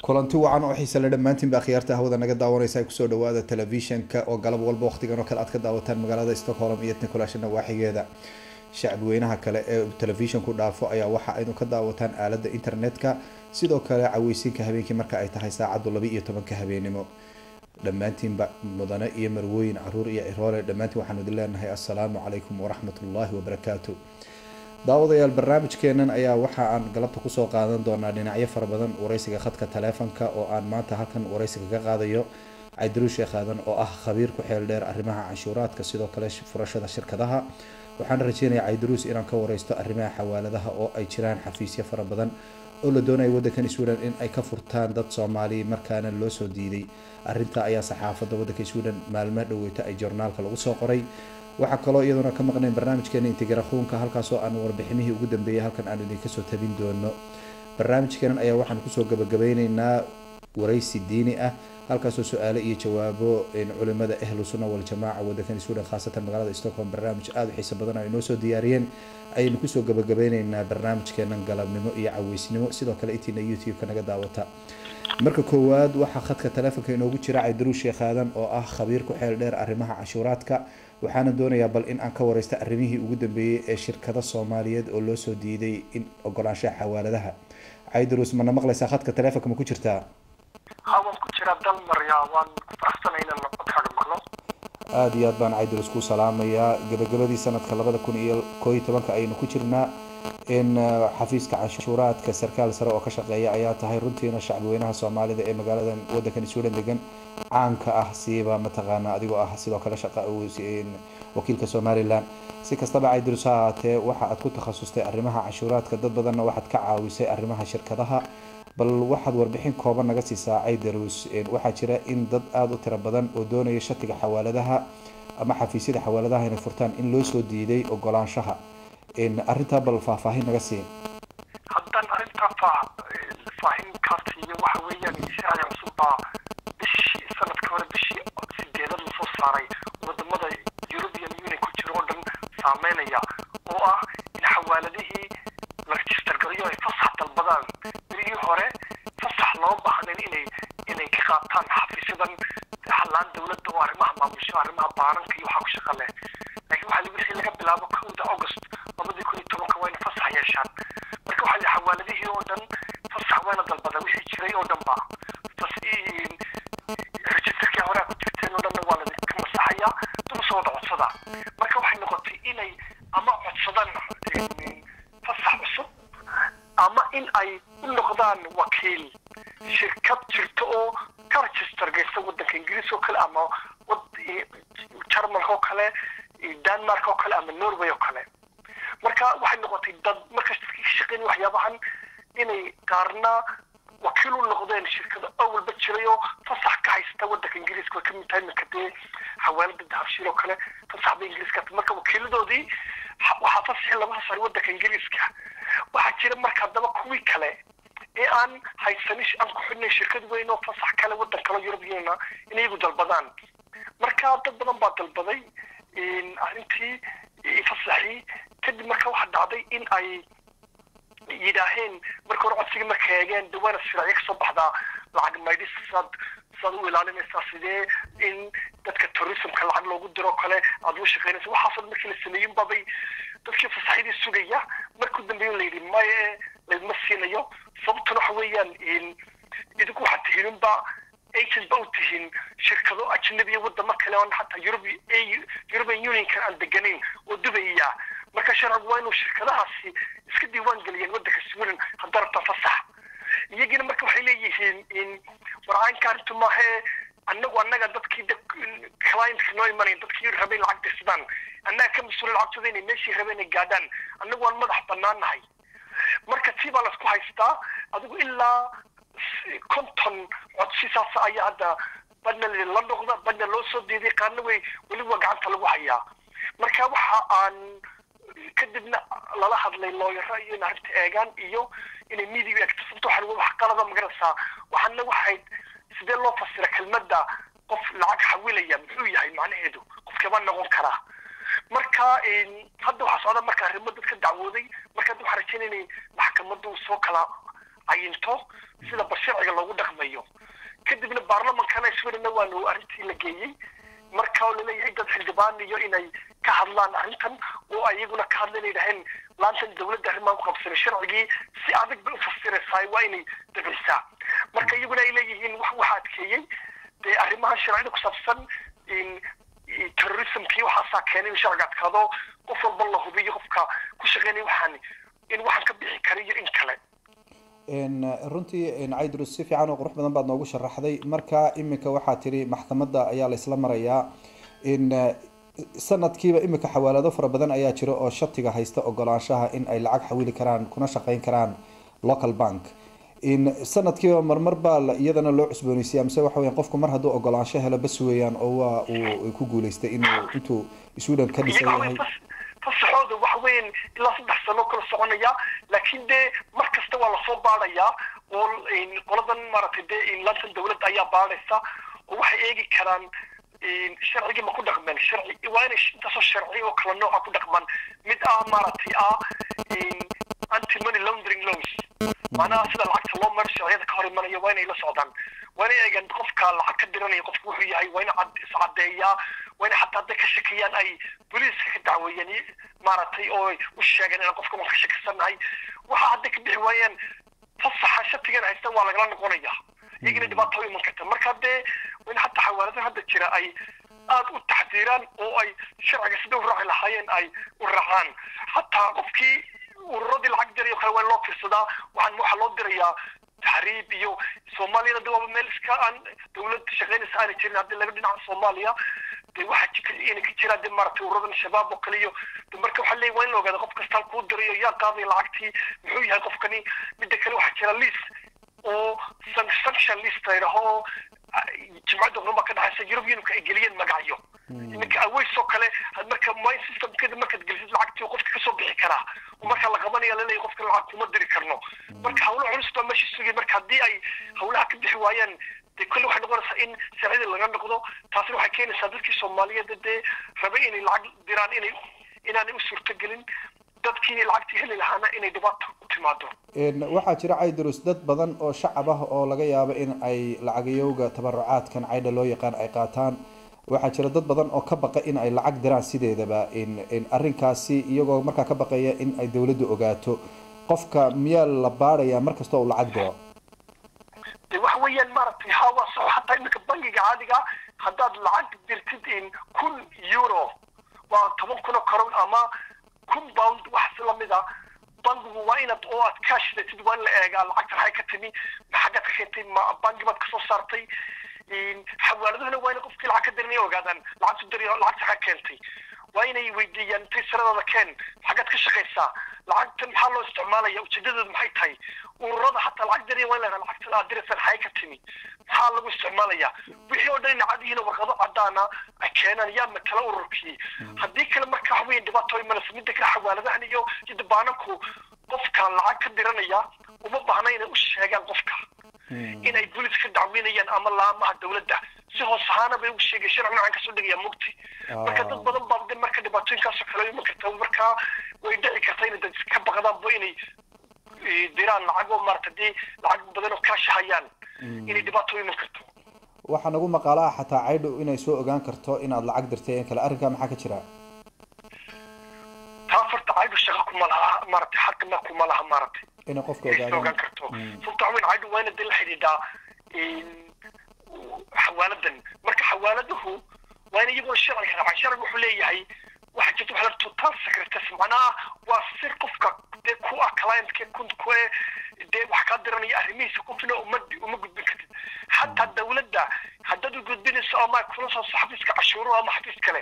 kulanti wacan oo xiisa la dhamaantiin ba khiyaarta hawada naga daawanaysa ay kusoo dhawaada telefishinka oo galab walba waqtigan oo kale aad ka daawataan magaalada Stockholm iyo Nicolasna waaxigeeda shacab weynaha kale ee telefishinku dhaafo ayaa waxa ay ka daawataan aalada internetka sidoo kale caweysinka habeenkii marka ay tahay saacadu 12 habeenimo dhamaantiin ba mudane iyo marwooyin caruur iyo iroole dhamaantiin waxaan idin leenahay assalaamu calaykum wa rahmatullaahi wa barakaatuh daawadayaal barnaamijkeenan ayaa waxa aan galabta ku soo qaadan doonaa dhinacyo fara badan wareysiga khadka taleefanka oo aan maanta halkan wareysiga ka qaadayo Cabdiruus Sheekh Aadan oo ah khabiir ku xeel dheer arrimaha canshuuraadka sidoo kale furashada shirkadaha waxaan rajeynayaa Cabdiruus inaan ka wareysto arrimaha xawaaladaha oo ay jiraan xafiisyo fara badan oo la doonayo waddankan Sweden in ay ka furtaan dad Soomaali markaana loo soo diiday arrinta ayaa saxaafadda waddanka Sweden maalmo dhaweeyta ay joornaalka lagu soo qoray waxa kale oo iyaduna ka maqneen barnaamijkeena integrationka halkaas oo aan warbixinihii ugu dambeeyay halkan aan idin ka soo tabin doono barnaamijkeena ayaa waxaan ku soo gabagabaynaynaa wareysi diini ah halkaas oo su'aalo iyo jawaabo in culimada ahlus sunna wal jamaa waddankan Sweden khaasatan magaalada Stockholm barnaamij aad u xiiso badan ay noo soo diyaariyeen aynu ku soo gabagabaynaynaa barnaamijkeena galabnimo iyo caweysnimo sidoo kale intiina YouTube-ka naga daawata marka koowaad waxa khadka taleefanka inoogu jira Cabdiruus Sheekh Aadan oo ah khabiir ku xeel dheer arrimaha canshuuraadka waxaana doonayaa bal in aan ka wareysto arrimihii ugu dambeeyay ee shirkada Soomaaliyeed oo loo soo diiday in ogolaanshaha xawaaladaha Cabdiruus ma maqlaysaa khadka taleefanka ma ku jirtaa hawan ku jira dal marya waan faraxsanaynaa nabadkaaga maqlo aad iyo aad baan Cabdiruus ku salaamayaa gabagabadii sanadka 2011 aynu ku jirnaa in xafiiska canshuuraadka sarkaal sare oo ka shaqeeya ayaa tahay runtiina shacab weynaha Soomaalida ee magaalada waddankan Sweden degan caanka ah siiba mataqaana adigoo ah sidoo kale shaqa wakiilka Somaliland si kastaba Cabdiruus haatee waxa aad ku takhasustay arrimaha canshuuraadka dad badanna waxaad ka caawisay arrimaha shirkadaha bal waxaad warbixin kooban naga siisaa Cabdiruus waxa jira in dad aad u tiro badan oo doonaya shatiga xawaaladaha ama xafiisyada xawaaladaha inay furtaan in loo soo diiday ogolaanshaha in arinta bal faahfaahin naga siin haddaan arinta faahfaahin kaartiyo waxa weeyaan ishaaya cusub bishii sanadka hore bishii 8 la soo saaray wadamada European Union ku jiro oo dhan saameynaya oo ah in xawaaladihii la register gareeyo ay fasax dalbadaan bishii hore fasax loo baahneen inay ka qaataan xafiisyadan xalaan dawladda oo arrimaha maamusha arrimaha baaranka iyo waxa ku shaqo leh laakiin waxa laga bilaabo 1 August 2010 waa in fasax yeeshaan marka waxa xawaaladihii oo dhan fasax wayna dalbada wixii jiray oo dhan ba registerka hore ku jirteen oo dhan waa la ka masaxaya dib soo codsada marka waxay noqotay inay ama codsadaan fasax cusub ama in ay u noqdaan wakiil shirkad jirto oo ka register geysta waddanka Ingiriiska oo kale ama Jarmalka oo kale Denmark oo kale ama Norway oo kale marka waxay noqotay dad marka shaqeyn waxyaabahan inay qaarna wakiil u noqdeen shirkada awalba jiray oo fasax ka haysta waddanka Ingiriiska ka mid tahay markii xawaalada dahabshiil oo kale fasax bay Ingiriiska marka wakiiladoodii waxa fasax lama saaray waddanka Ingiriiska waxa jira marka daba kuwii kale ee aan haysanish aan ku xidhnay shirkad weyn oo fasax kale waddan kale European inay igu dalbadaan marka dad badan baa dalbaday in arrintii fasaxii kadib marka waxa dhacday in ay yidhaaheen marka hore codsiga marka eegeen dawana sharci ka soo baxda lacag maydis sad u ilaalinaysa sidee in dadka tourismka lacag loogu diro kale aad u shaqeynayso waxaas markii la sameeyay babay dadkii fasaxidii sugaya markuu dambeeyay la yiri ma siinayo sababtuna waxa weeyaan in idinku waxa tihiin ba agents ba u tihiin shirkado ajnabi wadamo kale oo xataa European Union ka aan deganeyn oo Dubai marka sharcigu waa inuu shirkadahaasi iska diiwaan geliyeen waddanka Sweden haddii rabta fasax iyagina marka waxay leeyihiin in waraanka arrintu maahe annaga dadkii client-ka noo imanay dadkii rabay lacag dirsadaan annaga ka mas'uul lacagtooda inay meeshii rabeen ay gaadhaan annagu waan madax bannaanahay marka tii baa laisku haystaa adigu ilaa 50 codsi saas ayaa hadda badna la noqda badna loo soo diiday qaarna way weliba gacanta lagu hayaa marka waxa aan kadibna lala hadlay looyara iyo arrinta eegaan iyo inay media activity wax qalada magaraysaa waxaana waxay sidee loo fasira kelmadda qof lacag xawilaya muxuu yahay macnaheedu qofka ma noqon karaa marka hadda waxa socda marka arrimo dadka dacwooday marka waxa rajaynayay maxkamaddu soo kala ayinto sida basharciga loogu dhaqmayo kadibna baarlamaanka Sweden waa arrintii la geeyay marka oo leeyahay dad xildhibaan iyo inay ka hadlaan arrintan oo ayaguna ka hadlayeen laantan dawladda arrimaha ku qabsan sharcigii si adag u fasiraysaa waa inay dabcisaa marka iyaguna ay leeyihiin waxa adkeeyay ee arrimaha sharciga ku saabsan in terrorismkii waxa keenay sharciga adkaado qof walba la hubiyo qofka ku shaqeynaya waxaan ka bixi kariyo in kale runtii Caydrus si fiican oo qurux badan baad noogu sharaxday marka imika waxa tiri maxkamadda ayaa la isla marayaa in sanadkiiba imika xawaalado fara badan ayaa jira oo shatiga haysta ogolaanshaha in ay lacag xawili karaan kuna shaqeyn karaan local bank in sanadkiiba marmar baa iyadana loo cusboonaysiyaa mise waxa weeyaan qofku mar hadduu ogolaansho helo bas weeyaan oo uu ku guuleystay intuu Sweden ka dhisan yahay fasaxooda waxa weyn ilaa 3 sano kala soconaya laakiin de markasta waa la soo baaraya oo qoladan maaragtay in laanta dawladda ayaa baaraysa oo waxay eegi karaan sharciga ma ku dhaqmaan sharci waa inay intaas sharci oo kala nooc ku dhaqmaan mid maaragtay anti money laundering laws maana sida lacagta loo maro sharciyada ka hor imanaya waa inay la socdaan waa inay eegaan qofka lacag ka diranaya qofku wuxuu yahay waa inay caddeeyaa waa inay xataa dadka shakiyaan ay booliiska ka dacweeyaan maaragtay oo u sheegaan in qofka wax ka shakisanahay waxa hadda ka bixi waayaan fasaxa shatigan haysta waa lagala noqonayaa iyagana dhibaato iman karta marka dee in xataa xawaaladaha hadda jira ay aad u taxdiiraan oo ay sharciga sida u raaci lahaayeen ay u raacaan xataa qofkii ururadii lacag dirayo kale waa loo fiirsadaa waxa loo dirayaa tahriib iyo Soomaaliya dawaba meel iska aan dawladda shaqeynaysa aan jirin hadda laga dhinaca Soomaaliya de waxa ka jira de martay uradan shabaab oo kale iyo marka waxa leeyahay waa in la ogaado qof kasta ku dirayo yaa qaaday lacagtii muxuu yahay qofkani mid kale waxa jira list oo sanction list ay raho jimcada qurba ka dhaxaysa European ka geliyeen magacyo iminka away soo kale marka my system kada marka gelisid lacagtii qofka ka soo bixi kara marka la qabanayo la leeyahay qofka lacag kuma diri karno marka hawlo culus baa meesha sugay marka hadii ay hawlaha ka bixi waayaan de kullu waxa noqonaysa in sharciga laga noqdo taasina waxay keenaysaa dadkii Soomaaliyeed ee rabay inay lacag diraan inaan u suurto gelin dadkii lacagtii heli lahaana inay dhibaato u timaado waxaa jira Caydrus dad badan oo shacab ah oo laga yaabo in ay lacagayowga tabarucaadkan cayda loo yaqaan ay qaataan waxaa jira dad badan oo ka baqa in ay lacag diraan sideedaba in arrinkaasi iyagoo markaa ka baqaya in ay dawladdu ogaato qofka miyaa la baaraya markasta oo lacag diro waxa weeyaan maaragtay hawa soo xataa imika bangiga caadiga haddaad lacag dirtid in 1,000 euro waa 10,000 karoon ama 1,000 pound wax la mid ah bangigu waa inaad oo aad cash datid waa in la eegaa lacagta waxay ka timi maxaad ka keentay bangi baad ka soo saartay xawaaladuna waa in qofkii lacag ka dirnay ogaadaan lacagtu diriyo lacagta ka keentay waa inay weydiiyaan tisaradooda keen xagad ka shaqeysaa lacagtan maxaa loo isticmaalaya ujeedadeedu maxay tahay ururada xataa lacag diriyo waa in la lacagtan aad diraysan xay ka timi maxaa lagu isticmaalaya wixii oo dhan cadiina warqado cadaana ay keenaan yaa matala ururkii haddii kale marka waxa weyn dhibaato ay malaysa midda kale xawaaladahan iyo jidbaanku qofka lacag ka diranaya uma baahna inay u sheegaan qofka inay booliiska dacweynayaan ama laamaha dawladda si hoos ahaan bay u sheegay sharci noocan ka soo dhigaya mugti marka dad badan baa marka dhibaatooyinkaas kale ay marka marka way dhici kartaa in dad ka baqdaan bo inay diraan lacag oo martay lacag badan oo ka shahayaan inay dhibaatooyin karto waxa nagu maqaalaha xataa caydu inay soo ogaan karto inaad lacag dirtay in kale arrinka maxaa ka jira tafarta caydu shaqo kuma laha martay xaqna kuma laha martay in qofka ogaan karto sababtoo ah caydu waa in dil xidhiidha xawaaladan marka xawaaladuhu waa in iyagu sharciga wuxuu leeyahay waxa jirta waxa la total secrecy macnaha waa sir qofka dee ku ah client-ka ku dee wax ka diranaya arrimihiisa qofna uma gudbin kartid xataa dawladda haddaad u gudbinayso ama kula soo xafiiska cashuuraha ama xafiis kale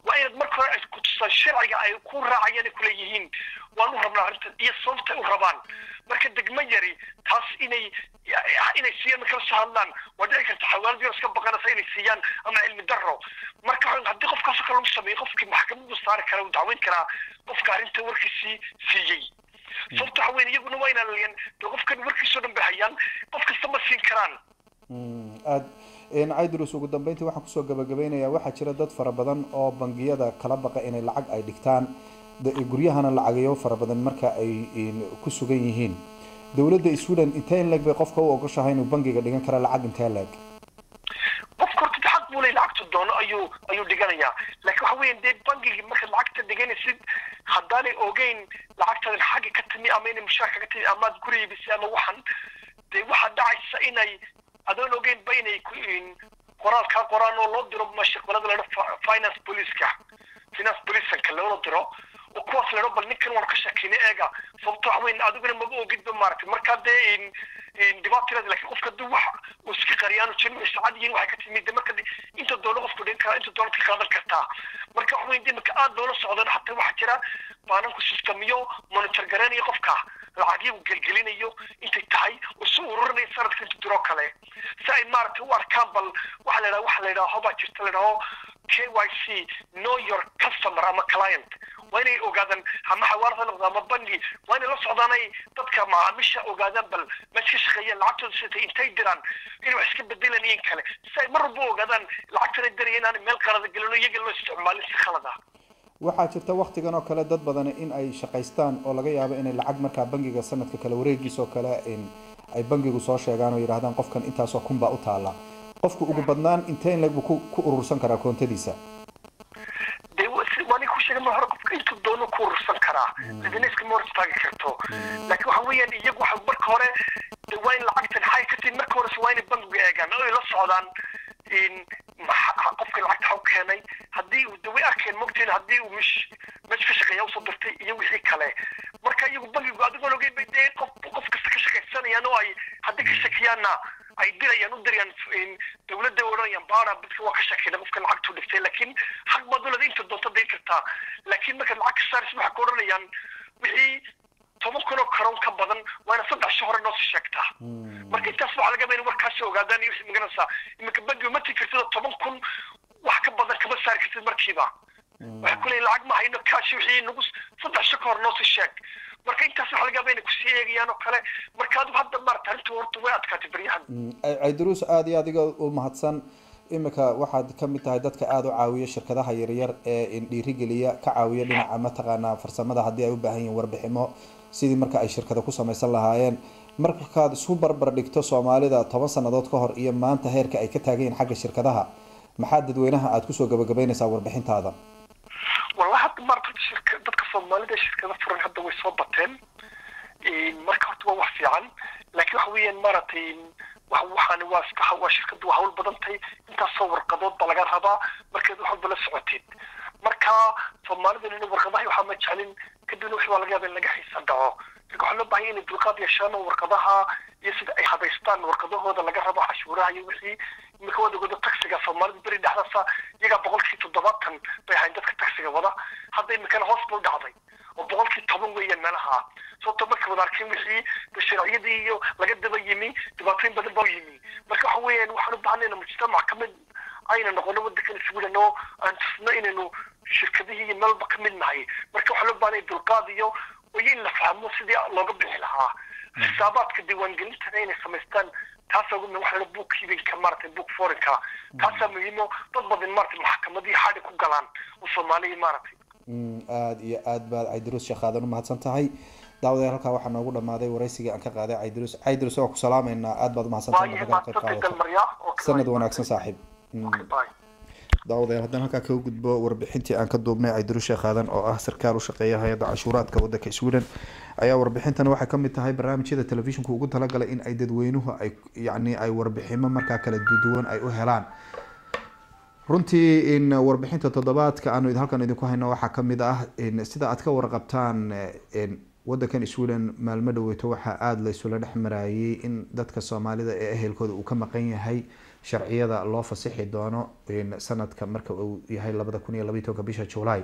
waa inaad marka hore ay ku tusaan sharciga ay ku raacayaan ay kula yihiin waan u rabnaa arrintan iyo sababta u rabaan marka degmo yari taas inay siiyaan marka la soo hadlaan waa dhici karta xawaalad yar iska baqanaysa inay siiyaan ama cilmi darro marka haddii qofkaasoo kale lagu sameeyo qofkii maxkamadu saari kara uu dacweyn karaa qofka arrinta warkiisii siiyey sababta waxa weyn iyaguna waa inaan liyan dee qofkan warkiisoo dhan bay hayaan qof kasta ma siin karaan aad caydrus ugu dambeyntii waxaan kusoo gabagabeynayaa waxaa jira dad fara badan oo bangiyada kala baqa inay lacag ay dhigtaan guryahana lacagayo fara badan marka ay ku sugan yihiin dawladda Sweden intee leeg bay qofka u ogoshahay inuu bangiga dhigan kara lacag intee leeg qofka horta xaq buu leeyahay lacagta doono ayuu dhiganayaa laakiin waxa weeyaan dee bangiga marka lacagta dhiganaysid haddaanay ogeyn lacagtadan xagga ka timi ama inay mushaarka ka timi ama guriga bisi ama waxan dee waxaa dhacaysa inay adoon ogeyn ba inay qoraal ka qoraan oo loo diro mashaqalada la finance police-ka loo diro oo kuwaas la bal ninkan waan ka shakiina eega sababtoo waxa weyn adiguna maba ogidba maaragtay markaa dee dhibaatada laakiin qofka hadduu wax uu iska qariyaan jimci saacad yihiin waxay ka timid marka inta doono qofku dhigan karaa inta doono ka qaadan kartaa marka waxa weyn marka aad loola socdaan xataa waxaa jira baananku systemiyo monitor garanayo qofka lacagii uu gelgelinayo intay tahay oo soo ururinayo sanadka inta diro kale si ay maaragtay u arkaan bal waxa la yidhaha hobaa jirta la yidhaho KYC know your customer ama client waa inay ogaadaan ama xawaalada noqdo ama bangi waa inay la socdaanay dadka macaamiisha ogaadaan bal meesha ka shaqeeyaan lacagtooda sitay intay diraan inay wax iska bedelanayeen kale si ay mar walba ogaadaan lacagtan ay dirayeen aan meel qalada gelino iyaga loo isticmaalin si khalad ah waxaa jirta waqtigan oo kale dad badan in ay shaqaystaan oo laga yaabo inay lacag markaa bangiga sanadka kale wareegiisa oo kale ay bangigu soo sheegaan oo yiraahdaan qofkan intaasoo kun baa u taala qofku ugu badnaan intee leeg buu ku urursan karaa koontadiisa wani ku sheegay ma hore qofka inta doono ku urursan karaa cidina iskama hor istaagi karto laakiin waxa weeyaan iyagu waxa marka hore waa in lacagtan xay ka timid marka hore waa inay bangiga eegaan oo ay la socdaan qofka lacagta xaw keenay haddii uu dawe arkeen mogtiin haddii uu meesha ka shaqeeya usoo dirtay iyo wixii kale marka iyagu bangigu adigoo ogeyn bay dee qof kasta ka shaqaysanayaan oo ay haddii ka shakiyaanna ay dirayaan u dirayaan dawladda odhanayaan baara dadka waa ka shakiyna qofka lacagtu dhigtay laakiin xaq baad u leedahay inta doonta dayn kartaa laakiin marka lacag ka saaraysa waxay ku odhanayaan wixii 10 kun oo karoon ka badan waa ina 3 shahor noo sii sheegtaa marka intaas waxaa laga beenay warkaasi ogaadaan iyo wixii maganaysaa iminka bangiga ma tii kartid 10 kun wax ka badan kama saari kartid markiiba waxay ku leeyihin lacag ma hayno kaashi wixii nagu 3 shahor noo sii sheeg marka intaas waxa laga beenay ku sii eegayaan oo kale marka adigu hadda maarta arrintu horta way adkaatay baryahan Caydrus aad iyo adiga u mahadsan imika waxaad ka mid tahay dadka aad u caawiya shirkadaha yaryar ee dhiirigeliya ka caawiya dhinaca mataqaanaa farsamada haddii ay u baahan yihiin warbiximo sidii marka ay shirkada ku samaysan lahaayeen markaad isku barbar dhigto Soomaalida 10 sanadood ka hor iyo maanta heerka ay ka taageen xagga shirkadaha maxaa dadweynaha aad ku soo gabagabeynaysaa warbixintaada wallahi hadda maarta dadka Soomaalida shirkada furan hadda way soo bateen marka horta waa wax fiican laakiin waxa weeyaan maartay waxaan waa shirkadu waa hawl badan tahay intaas soo warqadood ba laga rabaa markaad wax walba la socotid marka Soomaalida inay warqadaha waxa ma jeclin kadibna waxa laga yaabaa in laga xiisan dhaco waxa loo baahan yahay dulqaad yeeshaan warqadaha iyo sida ay habaystaan warqadahooda laga rabo cashuuraha iyo wixii imika wadagooda taksiga Soomaalida bari dhaxdasa iyaga 70% bay hayn dadka taksiga wada hadda imika hoos buu dhacday oo 10% weeyaan meelaha sababtoo marka wada arkin wixii sharciyadii iyo laga daba yimi dhibaatooyin badan baa yimi marka waxa weeyaan waxaan u baahanaynaa mujtamac kamid ayna noqono wadankan Sweden oo aan tusno inaynu shirkadihii meelba ka mid nahay marka waxa loo baahnay dulqaad iyo in la fahmo sidii looga bixi lahaa xisaabaadka diiwaangelinta inay samaystaan taas ugu waxa la bookkeeping-ka maartay book foreign-ka taas muhiimo dad badan maartay maxkamadii xadhi ku galaan oo Soomaaliya maartay aad iyo aad baad Caydrus shaqaadan u mahadsan tahay daawadayaal halka waxaa noogu dhamaaday waraysiga aan ka qaaday Caydrus oo ku salaameynaa aad baad u mahadsan tahay sanad wanaagsan saaxiib daawadayaal haddana halkaa kaga gudbo warbixintii aan ka duubnay Caydrus shaqaadan oo ah sarkaal u shaqeeya hay'adda cashuuraadka waddanka Sweden ayaa warbixintan waxay ka mid tahay barnaamijyada telefishinka ugu talagalay in ay dadweynuhu ay warbixino markaa kala duwan ay u helaan runtii in warbixinta toddobaadka aanu halkan idinku hayno waxaa kamid ah sida aad ka warqabtaan wadankan Sweden maalmo dhaweyto waxaa aad la isula dhexmarayay in dadka Soomaalida ee ehelkooda uu ka maqan yahay sharciyada loo fasaxi doono sanadka marka uu yahay 2012 bisha July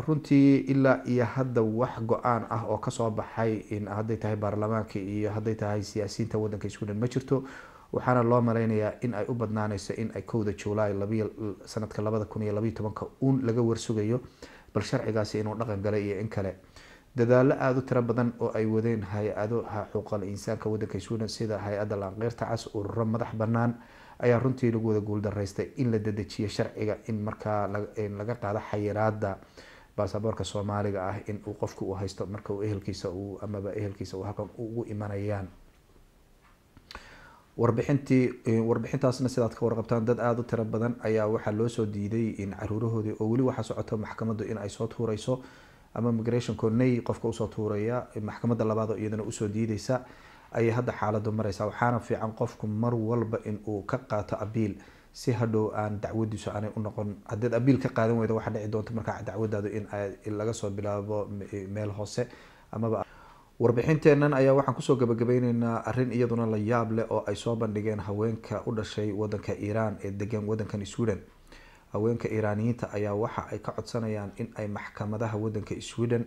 runtii ilaa iyo hadda wax go-aan ah oo kasoo baxay in hadday tahay baarlamaanka iyo hadday tahay siyaasiyiinta wadanka Sweden ma jirto waxaana loo maleynayaa in ay u badnaanayso in ay 1 July sanadka 2012 uun laga warsugayo bal sharcigaasi inuu dhaqan galay iyo in kale dadaalo aad u tiro badan oo ay wadeen hay-ado xuquuqul insaanka wadanka Sweden sida hay-adda Lanqeyrta Cas ururo madax banaan ayaa runtii lagu wada guul daraystay in la dedejiyo sharciga in markaa laga qaado xayiraada baasaboorka Soomaaliga ah in uu qofku u haysto marka uu ehelkiisa uu amaba ehelkiisa uu halkan ugu imanayaan warbixintaasna sidaad ka warqabtaan dad aad u tiro badan ayaa waxaa loo soo diiday in caruurahoodii oo weli waxaa socoto maxkamaddu in ay soo tuurayso ama migration corney qofka usoo tuuraya maxkamadda labaad oo iyadana usoo diidaysa ayay hadda xaaladu maraysaa waxaana fiican qofku mar walba in uu ka qaato abiil si hadhow aan dacwadiisu aanay u noqon haddaad abiil ka qaadan weydo waxaa dhici doonta markaa dacwadaadu in laga soo bilaabo meel hoose amaba warbixinteennan ayaa waxaan kusoo gabagabeyneynaa arrin iyaduna la yaab leh oo ay soo bandhigeen haweenka u dhashay wadanka Iran ee degan wadankan Sweden haweenka Iiraaniyiinta ayaa waxa ay ka codsanayaan in ay maxkamadaha wadanka Sweden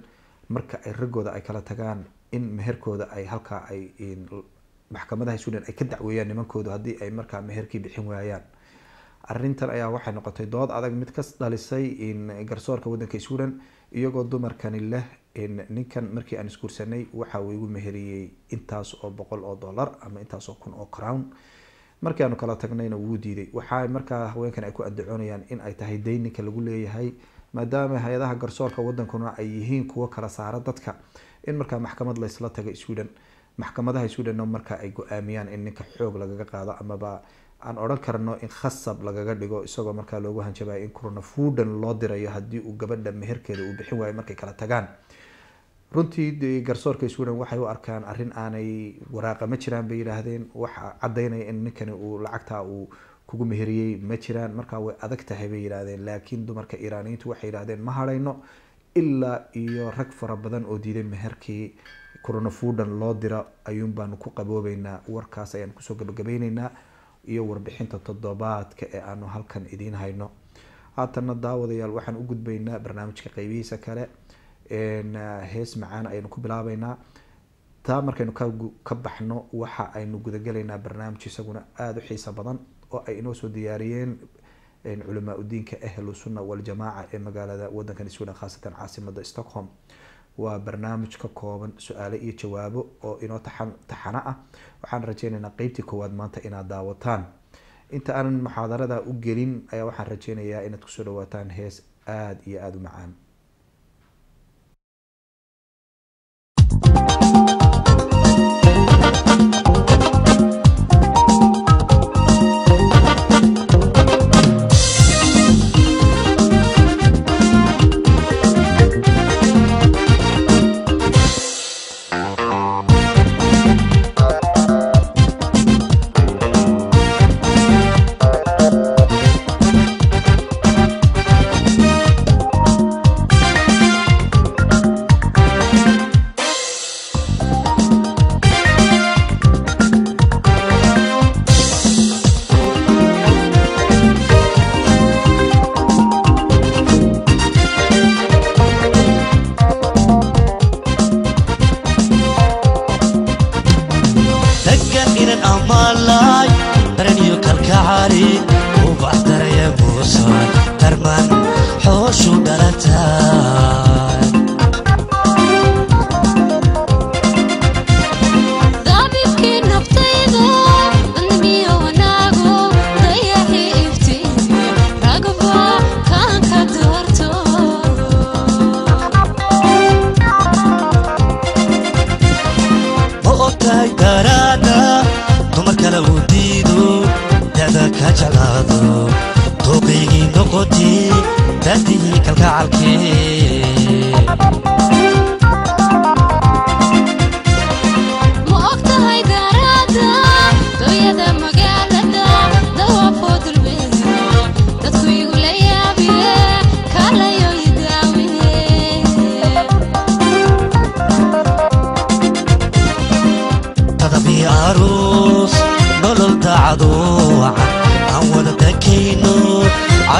marka ay ragooda ay kala tagaan in meherkooda ay halka ay maxkamadaha Sweden ay ka dacweeyaan nimankooda hadii ay markaa meherkii bixin waayaan arrintan ayaa waxay noqotay dood adag mid ka dhalisay in garsoorka wadanka Sweden iyagoo dumarkani leh in ninkan markii aan isguursanay waxa uu igu meheriyay intaas oo $100 ama intaas oo kun oo crown markii aanu kala tagnayna wuu diiday waxa markaa haweenkan ay ku andacoonayaan in ay tahay deyninka lagu leeyahay maadaama hay'adaha garsoorka wadankuna ay yihiin kuwa kala saara dadka in markaa maxkamad la isla tago Sweden maxkamadaha Sweden markaa ay go'aamiyaan in ninka xoog lagaga qaado amaba aan oran karno in khasab lagaga dhigo isagoo markaa loogu hanjabay in corona foodan loo dirayo hadii uu gabadha meherkeeda uu bixin waayo markay kala tagaan runtii garsoorka Sweden waxay u arkaan arrin aanay waraaqa ma jiraan bay yiraahdeen waxa cadeynaya in ninkani uu lacagta uu kugu meheriyay ma jiraan markaa way adag tahay bay yiraahdeen laakiin dumarka Iiraaniyiintu waxay yiraahdeen ma harayno ilaa iyo rag fara badan oo diiday meherkii corona foodan loo dira ayuun baan ku qaboobeynaa warkaas ayaan kusoo gabagabeynaa iyo warbixinta toddobaadka ee aanu halkan idiin hayno haatana daawadayaal waxaan u gudbaynaa barnaamijka qaybihiisa kale hees macaan ayaynu ku bilaabaynaa taa markaynu ka baxno waxa aynu gudagalaynaa barnaamij isaguna aad u xiiso badan oo ay inoo soo diyaariyeen culamaa u diinka ahlus sunna wal jamaa ee magaalada wadankan Sweden khaasatan caasimadda Stockholm waa barnaamij ka kooban su'aalo iyo jawaabo oo inoo taxana ah waxaan rajaynaynaa qaybtii koowaad maanta inaad daawataan inta aan muxaadarada u gelin ayaa waxaan rajaynayaa inaad ku soo dhawaataan hees aad iyo aad u macaan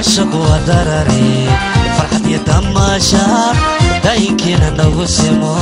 عشق ودرري فرحة يتماشى دايكنا نغسمو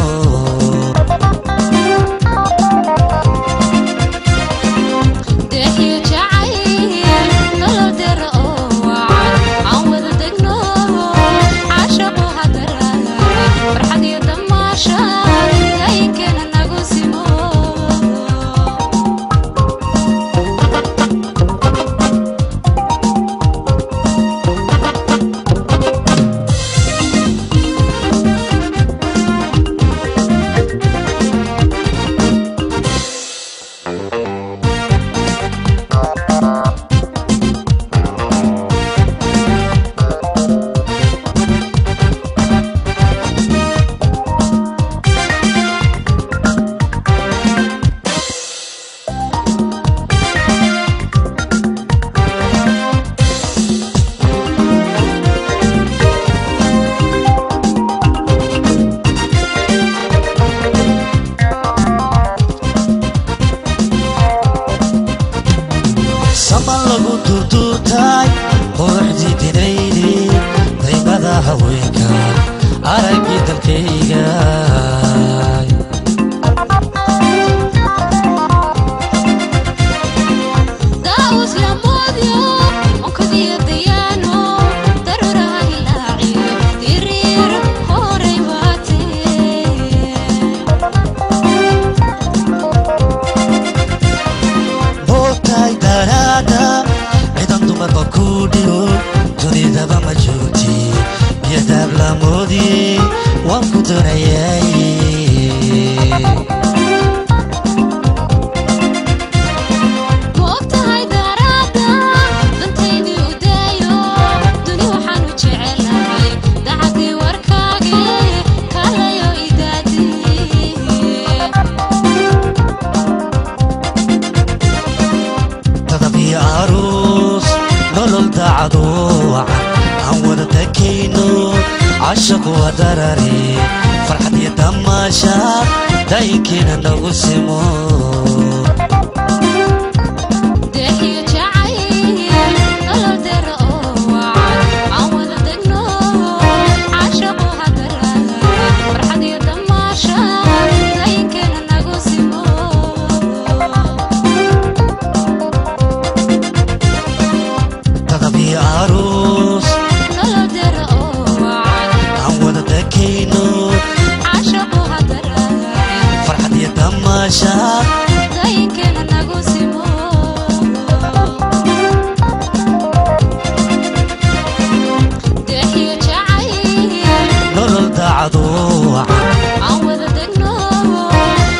عشق ودرري فرحة يتماشى دايكنا نغسمو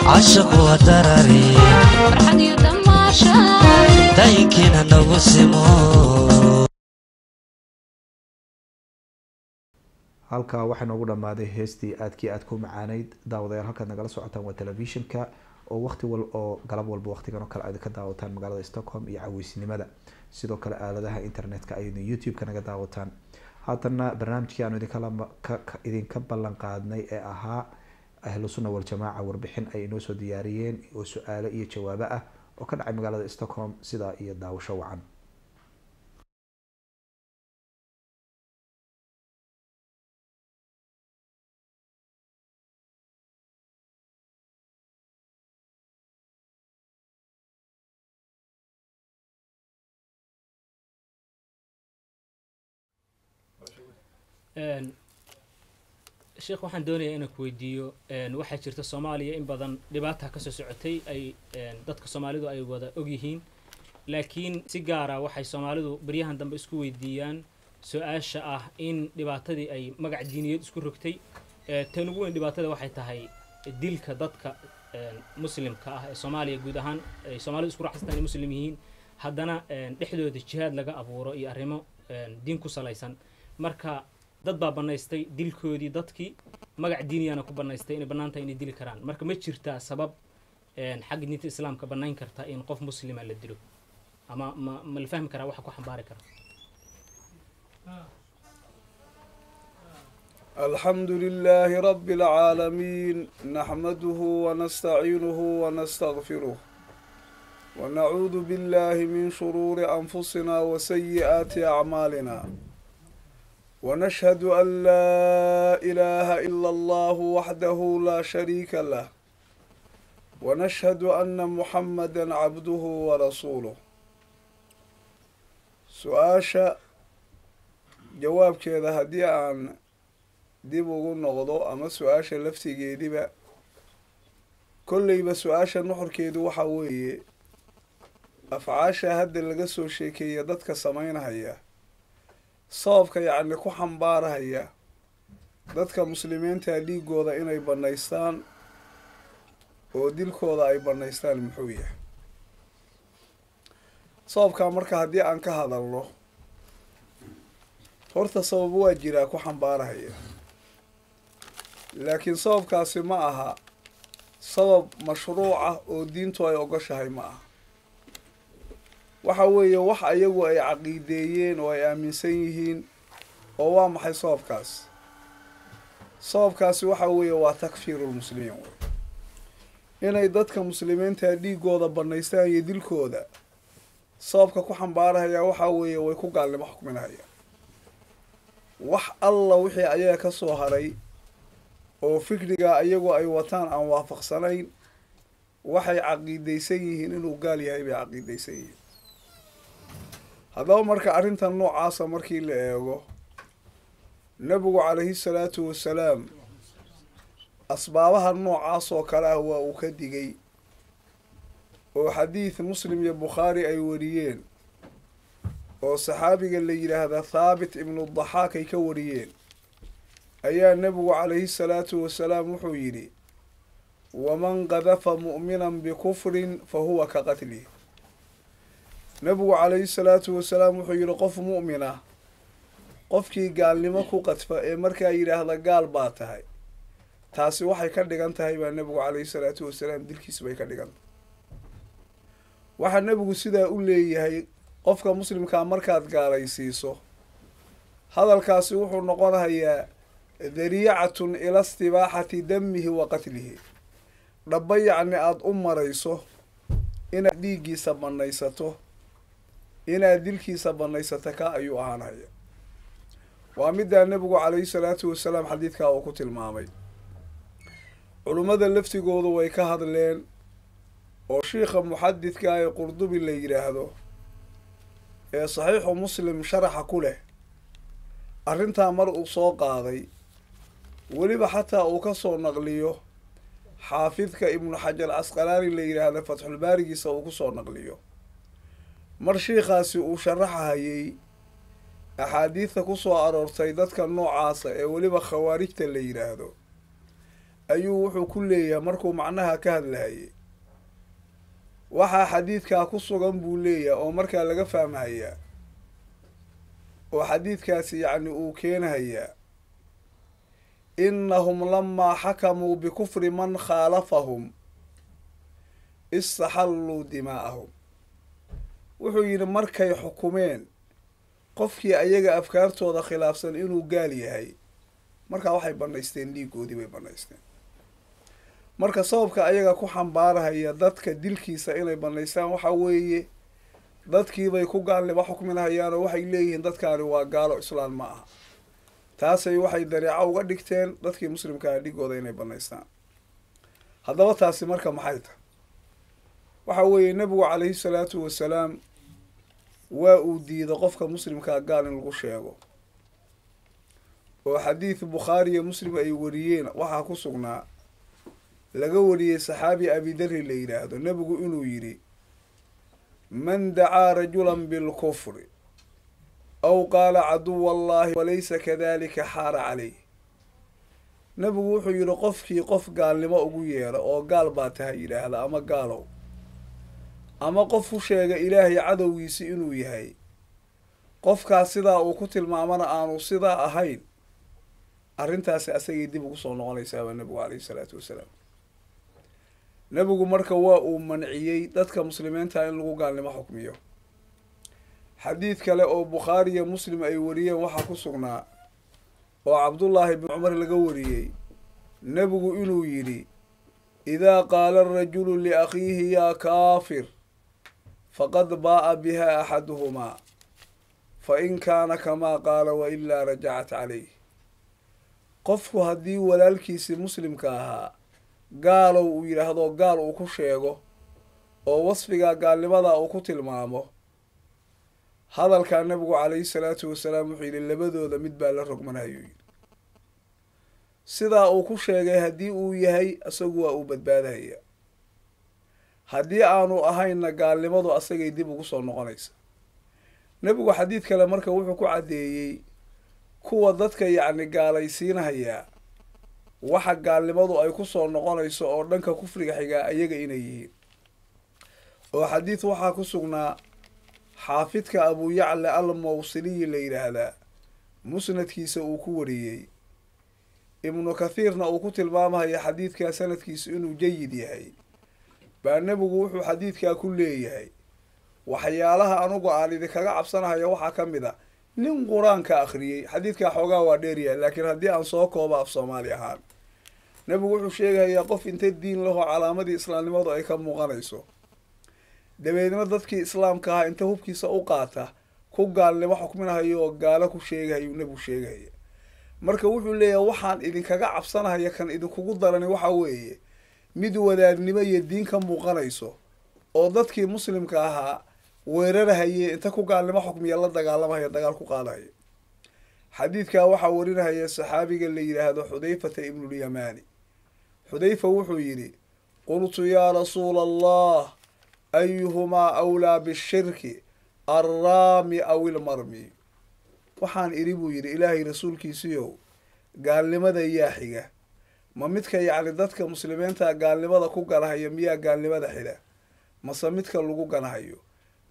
عشق ودرري فرحة يتماشى دايكنا نغسمو. halka waxaa noogu dhamaaday heestii aad ku macaanayd daawadayaal halkaad nagala socotaan waa telefishinka oo waqti wal oo galab walba waqtigan oo kale aad ka daawataan magaalada Stockholm iyo caweysinimada sidoo kale aaladaha internetka ayayna YouTube-ka naga daawataan haatana barnaamijkii aanu idinka ballan qaadnay ee ahaa ahlu sunna wal jamaa warbixin ay inoo soo diyaariyeen oo su'aalo iyo jawaabo ah oo ka dhacay magaalada Stockholm sida iyo daawasho wacan. sheekh waxaan doonayaa inaan ku weydiiyo waxaa jirta Soomaaliya in badan dhibaato ka soo socotay ay dadka Soomaalidu ay wada og yihiin laakiin si gaar ah waxay Soomaalidu bariyahan dambe isku weydiiyaan su'aasha ah in dhibaatadii ay magac diineed isku rogtay tan ugu weyn dhibaatada waxay tahay dilka dadka muslimka ah ee Soomaaliya guud ahaan ay Soomaalidu isku raaxaystaan muslim yihiin haddana dhexdooda jihaad laga abuuro iyo arrimo diin ku salaysan marka dad baa banaystay dilkoodii dadkii magac diiniyana ku banaystay inay banaanta inay dili karaan marka ma jirtaa sabab xaq diinta islaamka banayn karta in qof muslima la dilo ama ma la fahmi karaa waxa ku xambaari kara. الحمد لله رب العالمين نحمده ونستعينه ونستغفره ونعوذ بالله من شرور أنفسنا وسيئات أعمالنا ونشهد أن لا إله إلا الله وحده لا شريك له ونشهد أن محمدا عبده ورسوله سؤاشا جواب كذا هدي عن دي بقول نغضو أما سؤاشا لفتي جيدي كل يبقى سؤاشا نحر كيدو وحوي أفعاشا هدي اللي قصو شيكي دادك سمين هيا صوفك يعني كو حنبار هيا دادك مسلمين تاليقو ذا إنay بنايستان oo dilkooda ay banaystaan muxuu yahay sababka marka haddii aan ka hadalno horta sabab waa jiraa ku xambaarahaya laakiin sababkaasi ma aha sabab mashruuca oo diintu ay ogashahay ma aha waxa weeye wax ayagu ay caqiideeyeen oo ay aaminsan yihiin oo waa maxay sababkaasi waxa weeye waa takfiirul muslimiin inay dadka muslimiinta dhiigooda banaystaan iyo dilkooda sababka ku xambaarahaya waxa weeye way ku gaalnimo xukminaya wax alla wixii ayaga ka soo haray oo fikriga ayagu ay wataan aan waafaqsanayn waxay caqiideysan yihiin inuu gaal yahay bay caqiideysan yihiin haddaba marka arrintan noocaasa markii la eego nabigu calayhi salaatu wasalaam asbaabaha noocaas oo kale ah waa uu ka digay oo xadiid muslim iyo bukhaari ay wariyeen oo saxaabiga la yidhaahda thaabit ibnu daxaak ay ka wariyeen ayaa nebigu calayhi salaatu wasalaam wuxuu yidhi waman qadafa mu'minan bikufrin fa huwa ka qatlih nebigu calayhi salaatu wasalaam wuxuu yidhi qof mu'min ah qofkii gaalnimo ku qadfa ee markaa yidhaahda gaal baa tahay taasi waxay ka dhigan tahay baa nebigu calayhi salaatu wasalaam dilkiis bay ka dhigan tahay waxaa nebigu sidaa u leeyahay qofka muslimkaa markaad gaalaysiiso hadalkaasi wuxuu noqonayaa dariicatun ila istibaaxati damihi wa qatlihi dhaba yacni aada u marayso inaad dhiiggiisa banaysato inaad dilkiisa banaysato ka ayuu ahaanaya waa middaa nebigu calayhi salaatu wasalaam xadiidkaa uu ku tilmaamay culummada laftigoodu way ka hadleen oo shiikha muxadidka ee qurdubi la yidhaahdo ee saxiixu muslim sharaxa ku leh arrintaa mar uu soo qaaday weliba xataa uu ka soo naqliyo xaafidka ibnu xajar casqalaani la yidhaahdo fatxulbaarigiisa uu ku soo naqliyo mar shiikhaasi uu sharaxahayay axaadiidta ku soo aroortay dadka noocaasa ee weliba khawaarijta la yidhaahdo ayuu wuxuu ku leeyahay markuu macnaha ka hadlahayay waxaa xadiidkaa ku sugan buu leeyahay oo markaa laga fahmahayaa oo xadiidkaasi yacni uu keenahayaa innahum lamaa xakamuu bikufri man khaalafahum istaxalluu dimaa'ahum wuxuu yidhi markay xukumeen qofkii ayaga afkaartooda khilaafsan inuu gaal yahay markaa waxay banaysteen dhiigoodii bay banaysteen marka sababka ayaga ku xambaarahaya dadka dilkiisa inay banaystaan waxa weeye dadkiibay ku gaalnimo xukminahayaan oo waxay leeyihiin dadkaani waa gaalo islaan ma aha taasay waxay dareeco uga dhigteen dadkii muslimkaa dhigooda inay banaystaan haddaba taasi marka maxay tahay waxa weeye nebigu calayhi salaatu wasalaam waa uu diiday qofka muslimkaa gaal in lagu sheego oo xadiid bukhaari iyo muslim ay wariyeen waxaa ku sugnaa laga wariyey saxaabi abidari la yidhaahdo nebigu inuu yidhi man dacaa rajulan bilkufri aw qaala caduwa allahi walaysa kadalika xaara caleyh nebigu wuxuu yidhi qofkii qof gaalnimo ugu yeera oo gaal baa tahay yidhaahda ama gaalow ama qof u sheega ilaahay cadowgiisi inuu yahay qofkaas sidaa uu ku tilmaamana aanu sidaa ahayn arrintaasi asagay dib ugu soo noqonaysaabaa nebigu calayhi salaatu wasalaam nebigu marka waa uu manciyey dadka muslimiinta in lagu gaalnimo xukmiyo xadiid kale oo bukhaari iyo muslim ay wariyeen waxaa ku sugnaa oo cabdullaahi bin cumar laga wariyey nebigu inuu yidhi idaa qaala arajulu liakhiihi yaa kaafir faqad baa'a biha axaduhumaa فإن كان كما قال وإلا رجعت عليه qofku haddii walaalkiisi muslimka ahaa gaalow uu yidhaahdo gaal uu ku sheego oo wasfigaa gaalnimadaa uu ku tilmaamo hadalkaa nabigu calayhi salaatu wasalaam wuxuu yidhi labadooda mid baa la rogmanayuu yidhi sidaa uu ku sheegay haddii uu yahay isagu waa uu badbaadahaya haddii aanu ahaynna gaalnimadu asagay dib ugu soo noqonaysa nebigu xadiid kale marka wuxuu ku caddeeyey kuwa dadka yacni gaalaysiinahayaa waxa gaalnimadu ay ku soo noqonayso oo dhanka kufriga xigaa ayaga inay yihiin oo xadiid waxaa ku sugnaa xaafidka abuyacla al mawsiliyi la yidhaahdaa musnadkiisa uu ku wariyey ibnu kathiirna uu ku tilmaamahaya xadiidkaa sanadkiisu inuu jayid yahay baa nebigu wuxuu xadiidkaa ku leeyahay waxyaalaha anugu aan idinkaga cabsanahayo waxaa ka mid a nin qur-aanka akhriyey xadiidkaa xoogaa waa dheeryahay laakiin haddii aan soo koobo af soomaali ahaan nebigu wuxuu sheegayaa qof inta diin lahoo calaamadii islaamnimadu ay ka muuqanayso dabeedna dadkii islaamka ahaa inta hubkiisa u qaata ku gaalnimo xukminahayo oo gaalo ku sheegahayuu nebigu sheegahaya marka wuxuu leeyahay waxaan idinkaga cabsanahaya kan idinkugu darani waxa weeye mid wadaadnimo iyo diin ka muuqanayso oo dadkii muslimka ahaa weerarahaye inta ku gaalnimo xukmiya la dagaalamahaya dagaal ku qaadahaya xadiidkaa waxaa warinahaya saxaabiga la yidhaahdo xudayfata ibnulyamaani xudayfa wuxuu yidhi qultu yaa rasuula allah ayuhumaa awlaa bishirki alraami aw ilmarmi waxaan idhi buu yidhi ilaahay rasuulkiisiiow gaalnimada yaa xiga ma midka yacni dadka muslimiinta gaalnimada ku ganahayo miyaa gaalnimada xidha mase midka lagu ganahayo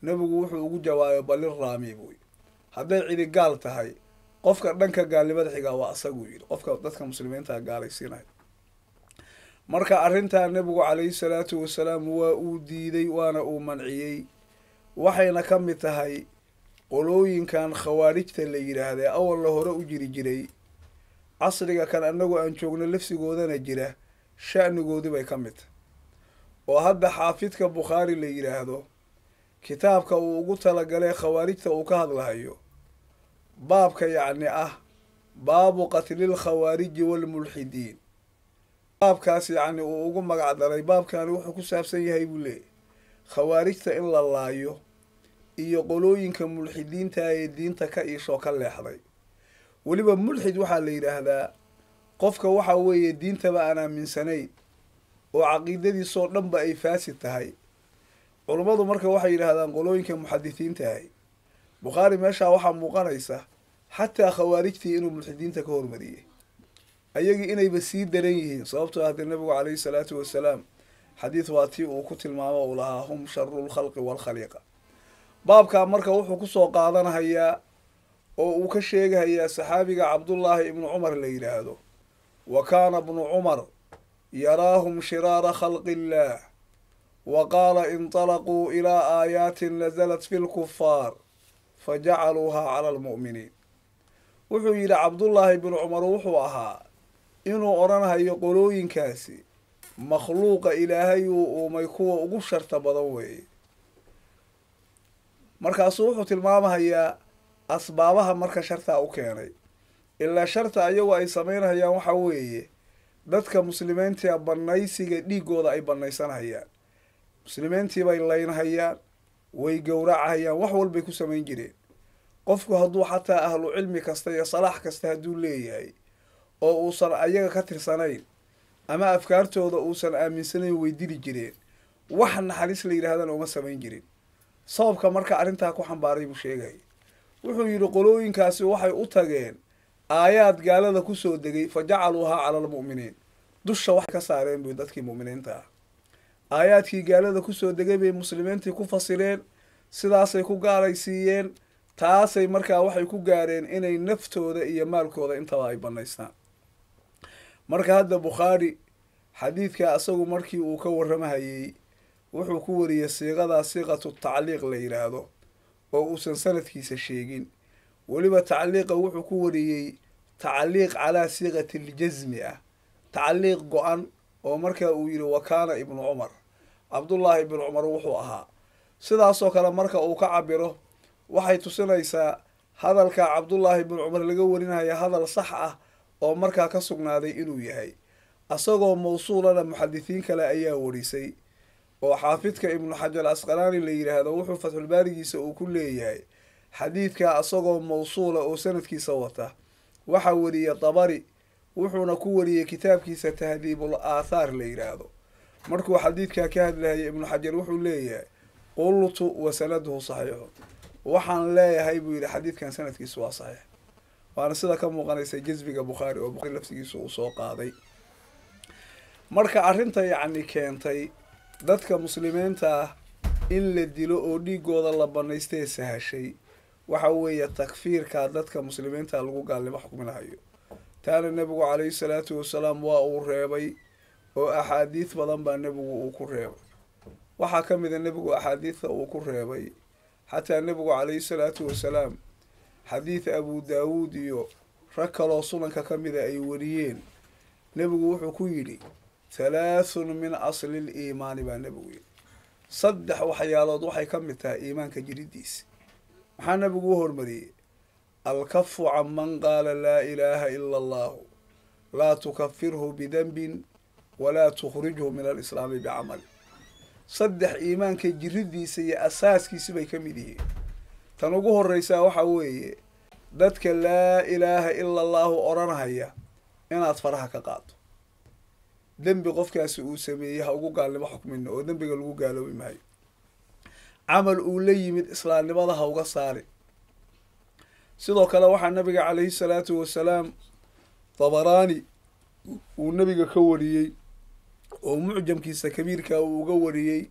nebigu wuxuu ugu jawaabay baliraami buu yidhi hadday cidi gaal tahay qofka dhanka gaalnimada xigaa waa asaguu yidhi qofka dadka muslimiinta gaalaysiinayo marka arrintaa nebigu calayhi salaatu wasalaam waa uu diiday waana uu manciyey waxayna ka mid tahay qolooyinkan khawaarijta la yidhaahday awalna hore u jiri jiray casriga kan annagu aan joogno lafsigoodana jira sha'nigoodii bay ka mid tahay oo hadda xaafidka bukhaari la yidhaahdo kitaabka uu ugu talagalay khawaarijta uu ka hadlahayo baabka yacni ah baabu qatlil khawaariji waalmulxidiin baabkaas yacni uu ugu magac daray baabkani wuxuu ku saabsan yahay buu leeyahy khawaarijta in la laayo iyo qolooyinka mulxidiinta ee diinta ka iishoo ka leexday weliba mulxid waxaa la yidhaahdaa qofka waxa weeye diintaba aan aaminsanayn oo caqiidadiisoo dhanba ay faasid tahay culummadu marka waxay yidhaahdaan qolooyinka muxadisiintahay bukhaari meeshaa waxaa muuqanaysa xataa khawaarijtii inuu mulxidiinta ka hormariyey ayagii inayba sii daran yihiin sababtoo haddii nabigu calayhi salaatu wasalaam xadiid waa tii uu ku tilmaamo uu lahaa hum sharu lkhalqi waalkhaliiqa baabkaa marka wuxuu kusoo qaadanahayaa oo uu ka sheegahayaa saxaabiga cabdullaahi ibnu cumar la yidhaahdo wa kaana ibnu cumar yaraahum shiraara khalqi illaah wa qaala inطalaquu ilaa aayaatin nasalat fi lkufaar fajacaluuhaa cala almu'miniin wuxuu yidhi cabdullaahi ibnu cumar wuxuu ahaa inuu odhanhayo qolooyinkaasi makhluuqa ilaahay uu uumay kuwa ugu sharta badan weeye markaasuu wuxuu tilmaamahayaa asbaabaha marka shartaa u keenay ilaa sharta ayagu ay samaynahayaan waxa weeye dadka muslimiinta banaysiga dhiigooda ay banaysanhayaan muslimiintii bay laynhayaan way gowracahayaan wax walbay ku samayn jireen qofku hadduu xataa ahlu cilmi kasta iyo salaax kasta hadduu leeyahay oo uusan ayaga ka tirsanayn ama afkaartooda uusan aaminsanayn way dili jireen wax naxariis la yidhaahdana uma samayn jirin sababka marka arrintaa ku xambaaray buu sheegaya wuxuu yidhi qolooyinkaasi waxay u tageen aayaad gaalada kusoo degay fa jacaluuhaa cala almu'miniin dusha wax ka saareen buy dadkii mu'miniinta ah aayaadkii gaalada kusoo degay bay muslimiintii ku fasireen sidaasay ku gaalaysiiyeen taasay markaa waxay ku gaareen inay naftooda iyo maalkooda intaba ay bannaystaan marka hadda bukhaari xadiidka asagu markii uu ka warramahayey wuxuu ku wariyey siiqadaa siiqatu tacliiq la yidhaahdo oo uusan sanadkiisa sheegin weliba tacliiqa wuxuu ku wariyey tacliiq calaa siiqati ljasmi ah tacliiq go-an oo markaa uu yidhi wa kaana ibnu cumar cabdullaahi ibnu cumar wuxuu ahaa sidaasoo kale marka uu ka cabiro waxay tusinaysaa hadalka cabdullaahi bin cumar laga warinaya hadal sax ah oo markaa ka sugnaaday inuu yahay asagoo mawsuulana muxadisiin kale ayaa warisay oo xaafidka ibnu xajar asqalaani la yidhaahdo wuxuu fatxulbaarigiisa uu ku leeyahay xadiidkaa asagoo mawsuula oo sanadkiisa wata waxaa wariyey dabari wuxuuna ku wariyey kitaabkiisa tahdiibul aathaar la yidhaahdo markuu xadiidkaa ka hadlayay ibnu xajar wuxuu leeyahay qultu wa sanaduhu saxiixun waxaan leeyahay buu yidhi xadiidkan sanadkiisu waa saxiix waana sida ka muuqanaysa jasbiga bukhaari oo bukhaari laftigiisu uu soo qaaday marka arrinta yacni keentay dadka muslimiinta ah in la dilo oo dhiigooda la banaystee sahashay waxa weeye takfiirka dadka muslimiinta lagu gaalnimo xukminahayo taana nebigu calayhi salaatu wasalaam waa uu reebay oo axaadiis badan baa nebigu uu ku reebay waxaa ka mid a nebigu axaadiista uu ku reebay xataa nebigu calayhi salaatu wasalaam xadiid abu daawuud iyo rag kaloo sunanka ka mida ay wariyeen nebigu wuxuu ku yidhi halaathun min asli liimaani baa nebigu yidhi 3 waxyaalood waxay ka mid tahay iimaanka jiridiisa maxaa nebigu u hormariyey alkafu can man qaala laa ilaaha ila allahu laa tukafirhu bidanbin walaa tukhrijhu min alislaami bicamali 3 iimaanka jiridiisa iyo asaaskiisi bay ka mid yihiin tan ugu horreysaa waxaa weeye dadka laa ilaaha ila allahu odhanhaya inaad faraha ka qaado dembi qofkaasi uu sameeyey ha ugu gaalnimo xukmina oo dembiga lagu gaaloobi maayo camal uu la yimid islaamnimada ha uga saari sidoo kale waxaa nabiga calayhi salaatu wasalaam dabaraani uu nabiga ka wariyey oo mucjamkiisa kabiirka uu uga wariyey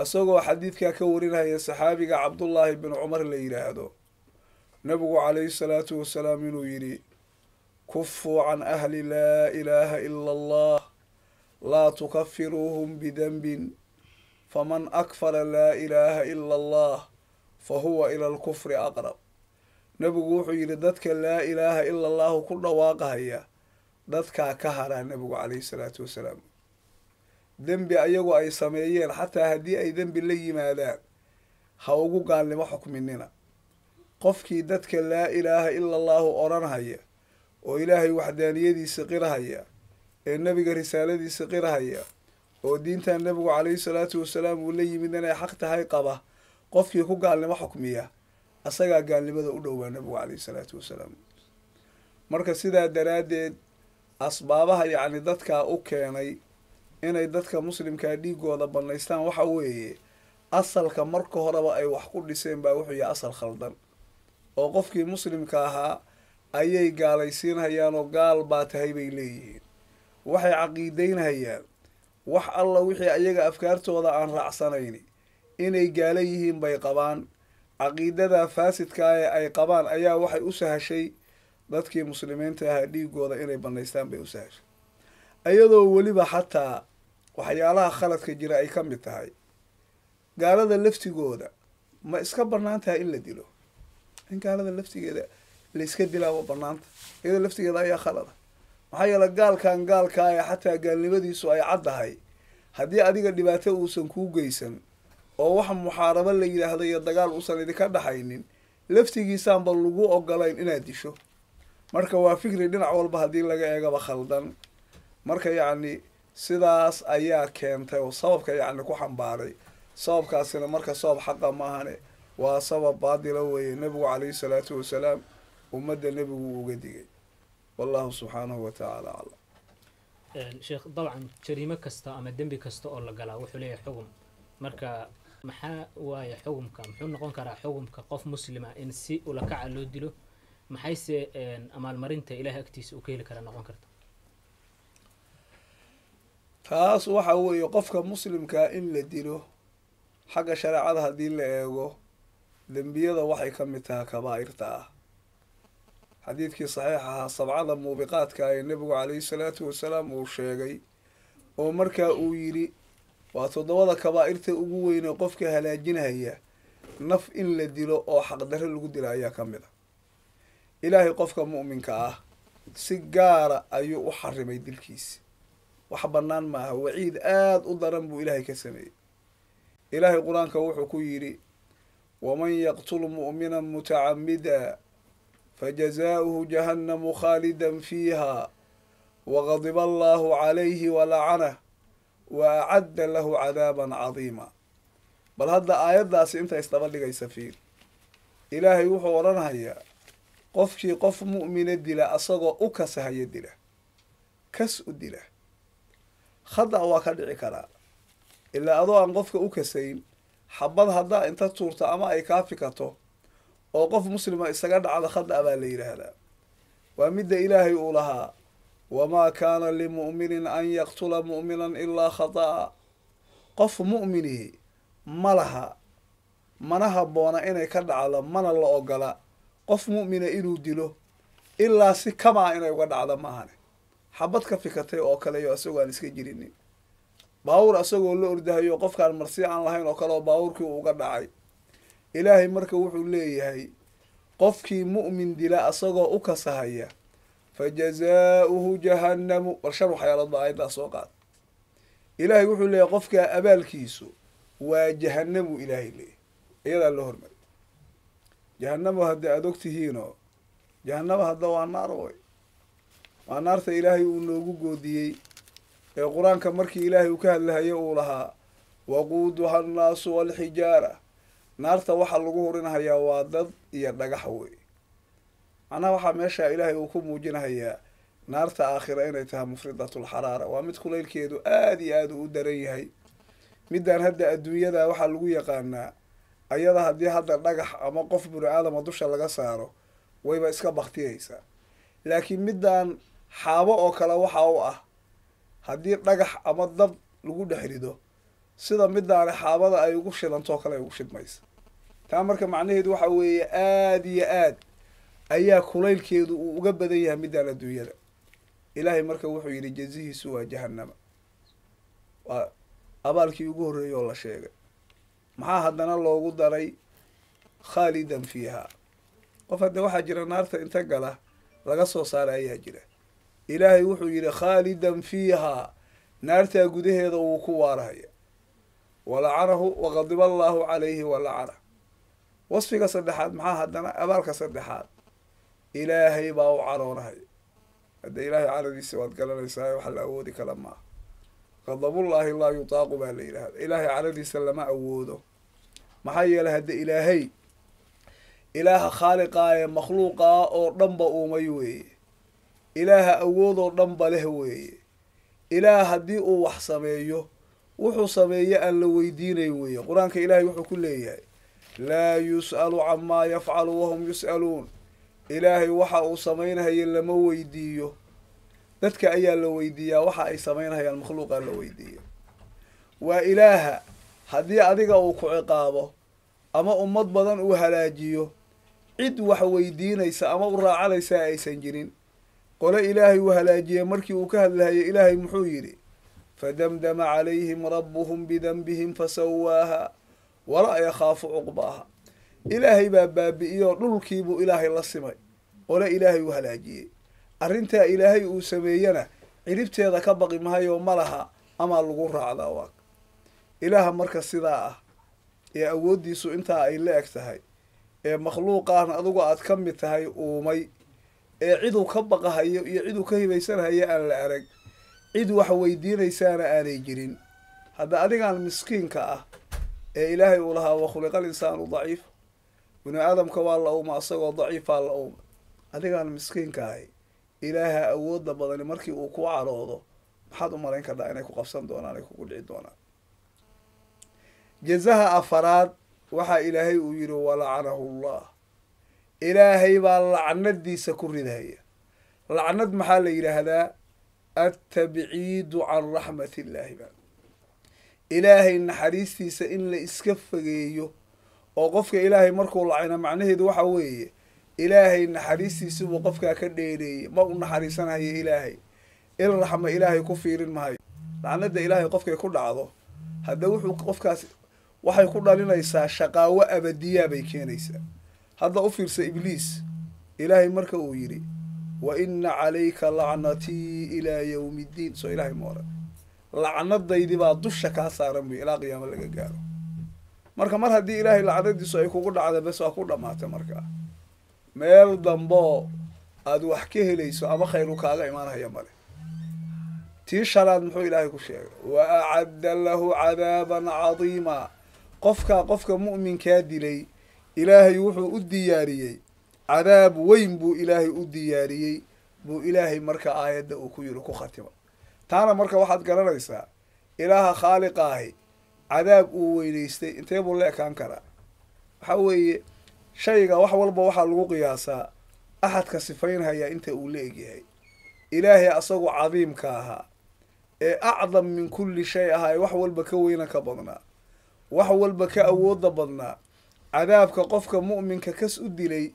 isagoo xadiidkaa ka warinaya saxaabiga cabdullaahi bin cumar la yidhaahdo nabigu calayhi salaatu wasalaam inuu yidhi kufuu can ahli laa ilaaha ila allah laa tukafiruuhum bidanbin faman akfara laa ilaaha ila allah fa huwa ila alkufri aqrab nebigu wuxuu yidhi dadka laa ilaaha ila allahu ku dhawaaqahaya dadkaa ka haraa nebigu calayhi salaatu wasalaam dembi ayagu ay sameeyeen xataa haddii ay dembi la yimaadaan ha ugu gaalnimo xukminina qofkii dadka laa ilaaha ila allahu odhanhaya oo ilaahay waxdaaniyadiisa qirahaya ee nebiga risaaladiisa qirahaya oo diintan nebigu calayhi salaatu wasalaam uu la yimid inay xaq tahay qaba qofkii ku gaalnimo xukmiya asagaa gaalnimada u dhowaa nebigu calayhi salaatu wasalaam marka sidaa daraaddeed asbaabaha yacni dadkaa u keenay inay dadka muslimkaa dhiigooda banaystaan waxa weeye asalka marka horeba ay wax ku dhiseen baa wuxuu yahay asal khaldan oo qofkii muslimka ahaa ayay gaalaysiinhayaan oo gaal baa tahay bay leeyihiin waxay caqiideynhayaan wax alla wixii ayaga afkaartooda aan raacsanayni inay gaala yihiin bay qabaan caqiidada faasidkaa ee ay qabaan ayaa waxay u sahashay dadkii muslimiinta ahaa dhiigooda inay banaystaan bay u sahashay iyadoo weliba xataa waxyaalaha khaladka jira ay ka mid tahay gaalada laftigooda ma iska bannaan tahay in la dilo in gaalada laftigeeda la iska dilaa ma bannaanta iyada laftigeeda ayaa khalada maxaa yeele gaalkan gaalkaa ee xataa gaalnimadiisu ay caddahay haddii adiga dhibaato uusan kuu geysan oo wax muxaarabo la yidhaahdo iyo dagaal uusan idinka dhaxaynin laftigiisaanba lagu ogolayn inaad disho marka waa fikri dhinac walba haddii laga eegaba khaldan marka yacni sidaas ayaa keentay oo sababka yacni ku xambaaray sababkaasina marka sabab xaqa maahane waa sabab baadila weeye nebigu calayhi salaatu wasalaam ummadda nebigu uu uga digay wallahu subxaanahu watacaala aclam sheekh dabcan jariimo kasta ama dembi kasta oo la galaa wuxuu leeyahay xugum marka maxaa waaye xugumka muxuu noqon karaa xugumka qof muslima in si ula kaca loo dilo maxayse amaalmarinta ilaahay agtiisa uu ka heli karaa noqon karta taas waxa weeye qofka muslimkaa in la dilo xagga shareecada haddii la eego dembiyada waxay ka mid tahay kabaa'irta ah xadiidkii saxiix ahaa 7 muubiqaadka ee nebigu calayhi salaatu wasalaam uu sheegay oo markaa uu yidhi waa 7 kabaa'irta ugu weyne qofka halaajinhaya naf in la dilo oo xaqdarre lagu dilo ayaa ka mid a ilaahay qofka mu'minka ah si gaara ayuu u xarimay dilkiisi wax bannaan maaha waciid aada u daran buu ilaahay ka sameeyey ilaahay qur-aanka wuxuu ku yidhi ومن يقتل مؤمنا متعمدا فجزاؤه جهنم خالدا فيها وغضب الله عليه ولعنه وأعد له عذابا عظيما. بل هذا آيات داس انت استبلغ سفير إلهي وحو ورنهيا قفكي قف مؤمن الدلا أصغى أكسها يدلا كس الدلا خضع وكدعي كلا إلا أضوى أن قفك أكسين حبض هذا انت تورت أما أي كافكته oo qof muslima isaga dhacda khada baa la yiraahdaa waa mid ilaahay uu lahaa wama kana lil mu'minin an yaqtula mu'minan illa khata'a qof mu'mini malaha manaha boona inay ka dhacdo mana la ogola qof mu'mina inuu dilo illa si kama inay uga dhacdo maahan xabad ka fikatay oo kale iyo asagoo aan iska jirin baawur asagoo la ordahayo qofkaan marsi aan lahayn oo kale oo baawurkii uu uga dhacay ilaahay marka wuxuu leeyahay qofkii mu'min dila asagoo u kasahaya fajazaa'uhu jahannamu warshar waxyaalad baa ayaddaa soo qaad ilaahay wuxuu leeyahay qofkaa abaalkiisu waa jahannamu ilaahay leeyahay iyadaa loo hormariy jahannamu hadda aad ogtihiinoo jahannama hadda waa naar way waa naarta ilaahay uu noogu goodiyey ee qur-aanka markii ilaahay uu ka hadlahayo uu lahaa waquuduha annaasu walxijaara naarta waxaa lagu horinahayaa waa dad iyo dhagax wey macnaha waxaa meesha ilaahay uu ku muujinahayaa naarta aakhira inay tahay mufridatul xaraara waa mid kulaylkeedu aada iyo aada u daran yahay midaan hadda adduunyada waxaa lagu yaqaanaa ayada haddii hadda dhagax ama qof bini aadama dusha laga saaro wayba iska baktiyaysaa laakiin midaan xaabo oo kale waxa u ah haddii dhagax ama dab lagu dhex rido sida midaani xaabada ay ugu shidantoo kale ay ugu shidmaysa taa marka macnaheedu waxa weeye aada iyo aad ayaa kulaylkeedu uu uga badan yahay midaan adduunyada ilaahay marka wuxuu yidhi jazihiisu waa jahannama waa abaalkii ugu horreeyay oo la sheegay maxaa haddana loogu daray khaalidan fiiha qof hadda waxaa jira naarta inta gala laga soo saara ayaa jira ilaahay wuxuu yidhi khaalidan fiihaa naartaa gudaheeda wuu ku waarahaya walacanahu waqadiba allaahu calayhi walacana wasfiga saddexaad maxaa haddana abaalka saddexaad ilaahay baa u caroonahaya hadda ilaahay caradiisa waad garanaysaa wax la awoodi kala maaha qadabullaahi laa yutaaqu baa la yidhaahda ilaahay caradiisa lama awoodo maxaa yeelay hadda ilaahay ilaaha khaaliqaa ee makhluuqaa oo dhanba uumay weeye ilaaha awoodoo dhanba leh weeye ilaah haddii uu wax sameeyo wuxuu sameeye aan la weydiinayn weeye qur-aanka ilaahay wuxuu ku leeyahay laa yus'alu camaa yafcalu wahum yus'aluun ilaahay waxa uu samaynahaya lama weydiiyo dadka ayaa la weydiiyaa waxa ay samaynahayaan makhluuqaa la weydiiyo waa ilaaha haddii adiga uu ku ciqaabo ama ummad badan uu halaajiyo cid wax weydiinaysa ama u raacanaysaa aysan jirin qole ilaahay uu halaajiyey markii uu ka hadlahayay ilaahay muxuu yidhi fadamdama calayhim rabbuhum bidanbihim fasawaaha walaa yakhaafu cuqbaaha ilaahay baa baabi'iyoo dhulkiibuu ilaahay la simay qole ilaahay uu halaajiyey arrintaa ilaahay uu sameeyana ciribteeda ka baqi mahayoo ma laha amaa lagu raacdaa waag ilaaha marka sidaa ah ee awooddiisu intaa ay la eg tahay ee makhluuqaahna adigu aad ka mid tahay uumay ee ciduu ka baqahayo iyo ciduu ka hibaysanhayo aan la arag cid wax weydiinaysaana aanay jirin hadda adigaan miskiinka ah ee ilaahay uu lahaa wakhuliqal insaanu daciif bini aadamka waa la uuma asagoo daciifaa la uuma adigaan miskiinka ahay ilaaha awoodda badani markii uu ku caroodo maxaad u malayn kartaa inay ku qabsan doonaan ay kugu dhici doonaan jazaha afaraad waxaa ilaahay uu yidhi walacanahu llah ilaahay baa lacnadiisa ku ridahaya lacnad maxaa la yidhaahdaa attabciidu can raxmat illaahi baa ilaahay naxariistiisa in la iska fogeeyo oo qofka ilaahay markuu lacina macnaheedu waxa weeye ilaahay naxariistiisibuu qofkaa ka dheereeyey ma u naxariisanayo ilaahay il raxma ilaahay ku fiirin mahayo lacnada ilaahay qofkay ku dhacdo hadda wuxuu qofkaas waxay ku dhalinaysaa shaqaawo abadiyaa bay keenaysaa hadda u fiirsa ibliis ilaahay marka uu yidhi wa ina calayka lacnatii ilaa yawmi ddiin soo ilaahay ma oran lacnadaydii baa dusha kaa saaran buy ilaa qiyaamo laga gaaro marka mar haddii ilaahay lacnadiisu ay kugu dhacda bes waa ku dhammaatay markaa meel damboo aada wax ka helayso ama khayru kaaga imaanhaya male tii shanaad muxuu ilaahay ku sheegay wa acadda lahu cadaaban cadiima qofka mu'minkaa dilay ilaahay wuxuu u diyaariyey cadaab weyn buu ilaahay u diyaariyey buu ilaahay marka aayadda uu ku yiri ku khatima taana marka waxaad garanaysaa ilaaha khaaliqaahi cadaab uu weynaystay intee buu la ekaan karaa waxa weeye shayga wax walba waxaa lagu qiyaasaa axadka sifaynhaya inta uu la egyahay ilaahay asagoo cadiimka ahaa ee acdam min kulli shay ahaa ee wax walba ka weyna ka badnaa wax walba ka awooda badnaa cadaabka qofka mu'minka kas u dilay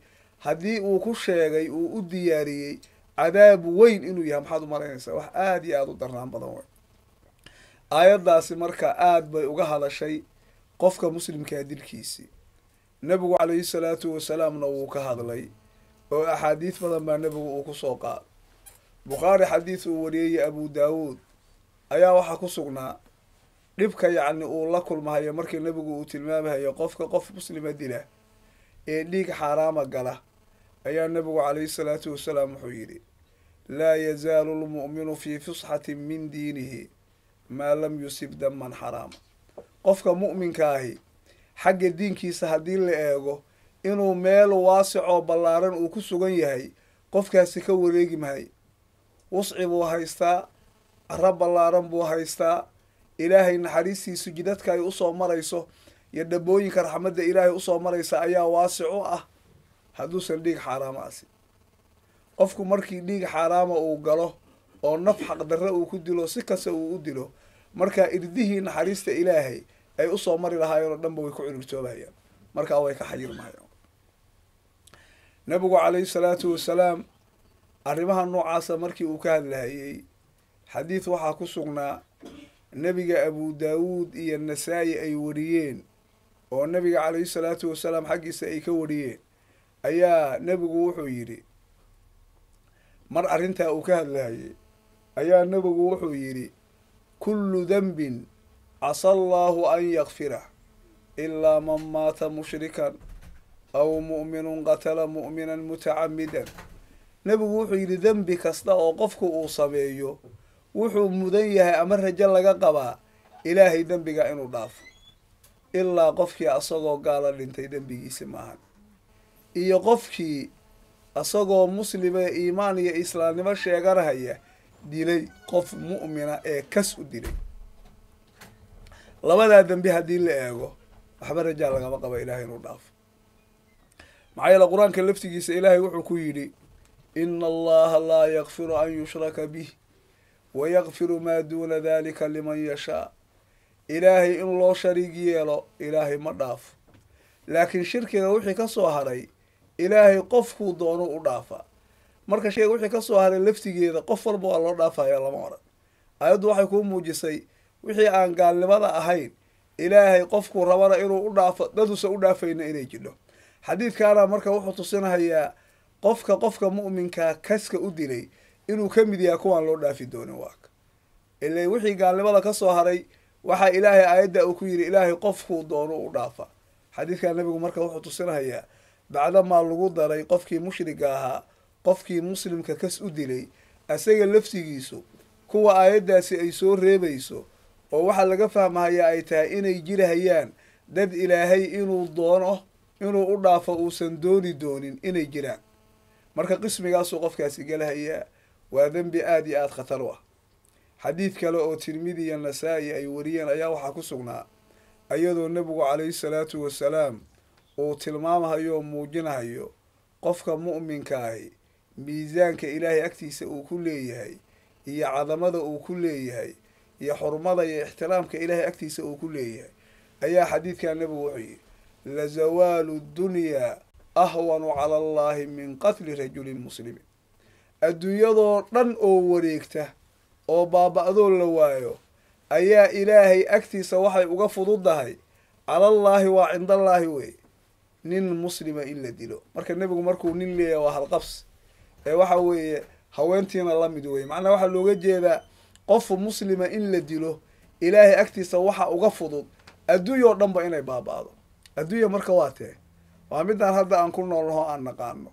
haddii uu ku sheegay uu u diyaariyey cadaab weyn inuu yahay maxaad u malaynaysaa wax aada iyo aada u darnaan badan wey aayaddaasi marka aada bay uga hadashay qofka muslimkaa dilkiisii nebigu calayhi salaatu wasalaamna wuu ka hadlay oo axaadiis badan baa nebigu uu ku soo qaaday bukhaari xadiis uu wariyey abu daawuud ayaa waxaa ku sugnaa dhibka yacni uu la kulmahayo markii nebigu uu tilmaamahayo qofka qof muslima dila ee dhiig xaaraama gala ayaa nebigu calayhi salaatu wasalaam wuxuu yidhi laa yazaalu lmu'minu fii fusxatin min diinihi maa lam yusib daman xaraama qofka mu'minkaahi xagga diinkiisa haddii la eego inuu meel waasicoo ballaaran uu ku sugan yahay qofkaasi ka wareegi mahay wusci buu haystaa carro ballaaran buu haystaa ilaahay naxariistiisu jidadka ay usoo marayso iyo dhabooyinka raxmadda ilaahay usoo maraysa ayaa waasic u ah hadduusan dhiig xaaraama asi qofku markii dhiig xaaraama uu galo oo naf xaqdarre uu ku dilo si kasta uu u dilo markaa irdihii naxariista ilaahay ay usoo mari lahaayeen oo dhanba way ku cudurtoobayaan markaa way ka xayirmayaan nabigu calayhi salaatu wasalaam arrimaha noocaasa markii uu ka hadlahayey xadiid waxaa ku sugnaa nebiga abu daawuud iyo nasaa-i ay wariyeen oo nebiga calayhi salaatu wasalaam xaggiisa ay ka wariyeen ayaa nebigu wuxuu yidhi mar arrintaa uu ka hadlahayey ayaa nebigu wuxuu yidhi kullu denbin casa allaahu an yakfirah ilaa man maata mushrikan aw mu'minun qatala mu'minan mutacamidan nebigu wuxuu yidhi dembi kasta oo qofku uu sameeyo wuxuu mudan yahay ama rajo laga qabaa ilaahay dembiga inuu dhaafo ilaa qofkii asagoo gaala dhintay dembigiisi maahan iyo qofkii asagoo muslima iimaan iyo islaamnimo sheeganahaya dilay qof mu'mina ee kas u dilay labadaa dembi haddii la eego waxba rajaa lagama qaba ilaahay inuu dhaafo maxaa yeele qur-aanka laftigiisa ilaahay wuxuu ku yidhi ina allaha laa yakfiru an yushraka bih wayakfiru maa duuna dalika liman yashaa ilaahay in loo shariig yeelo ilaahay ma dhaafo laakiin shirkiga wixii ka soo haray ilaahay qofkuu doono u dhaafa marka sheega wixii ka soo haray laftigeeda qof walba waa loo dhaafaya lama odhan ayaddu waxay kuu muujisay wixii aan gaalnimada ahayn ilaahay qofkuu rabana inuu u dhaafo dadusa u dhaafayna inay jidho xadiidkaana marka wuxuu tusinahayaa qofka mu'minkaa kaska u dilay inuu ka mid yahay kuwaan loo dhaafi doonin waaka ila wixii gaalnimada ka soo haray waxaa ilaahay aayadda uu ku yidhi ilaahay qofkuu doono u dhaafa xadiidkaa nabigu marka wuxuu tusinahayaa bacdamaa lagu daray qofkii mushriga ahaa qofkii muslimka kas u dilay asaga laftigiisu kuwa aayaddaasi ay soo reebayso oo waxaa laga fahmahayaa ay tahay inay jirahayaan dad ilaahay inuu doono inuu u dhaafo uusan dooni doonin inay jiraan marka qismigaasuu qofkaasi gelahayaa waa dembi aada iyo aada khatar u ah xadiid kale oo tirmidi iyo nasaa-i ay wariyeen ayaa waxaa ku sugnaa iyadoo nebigu calayhi salaatu wasalaam uu tilmaamahayo oo muujinahayo qofka mu'minkaahi miisaanka ilaahay agtiisa uu ku leeyahay iyo cadamada uu ku leeyahay iyo xurmada iyo ixtiraamka ilaahay agtiisa uu ku leeyahay ayaa xadiidkaa nebigu wuxuu yidhi lazawaalu dunyaa ahwanu cala allaahi min qatli rajulin muslimin adduunyadoo dhan oo wareegta oo baaba-doo la waayo ayaa ilaahay agtiisa waxay uga fududdahay calallaahi waa cindallaahi wey nin muslima in la dilo marka nebigu markuu nin leeyahay waa halqabs ee waxa weeye haweentiina la mid wey macnaa waxaa looga jeedaa qof muslima in la dilo ilaahay agtiisa waxa uga fudud adduunya oo dhanba inay baaba'do. adduunya marka waa tee waa midaan hadda aan ku noolnaho aan naqaano,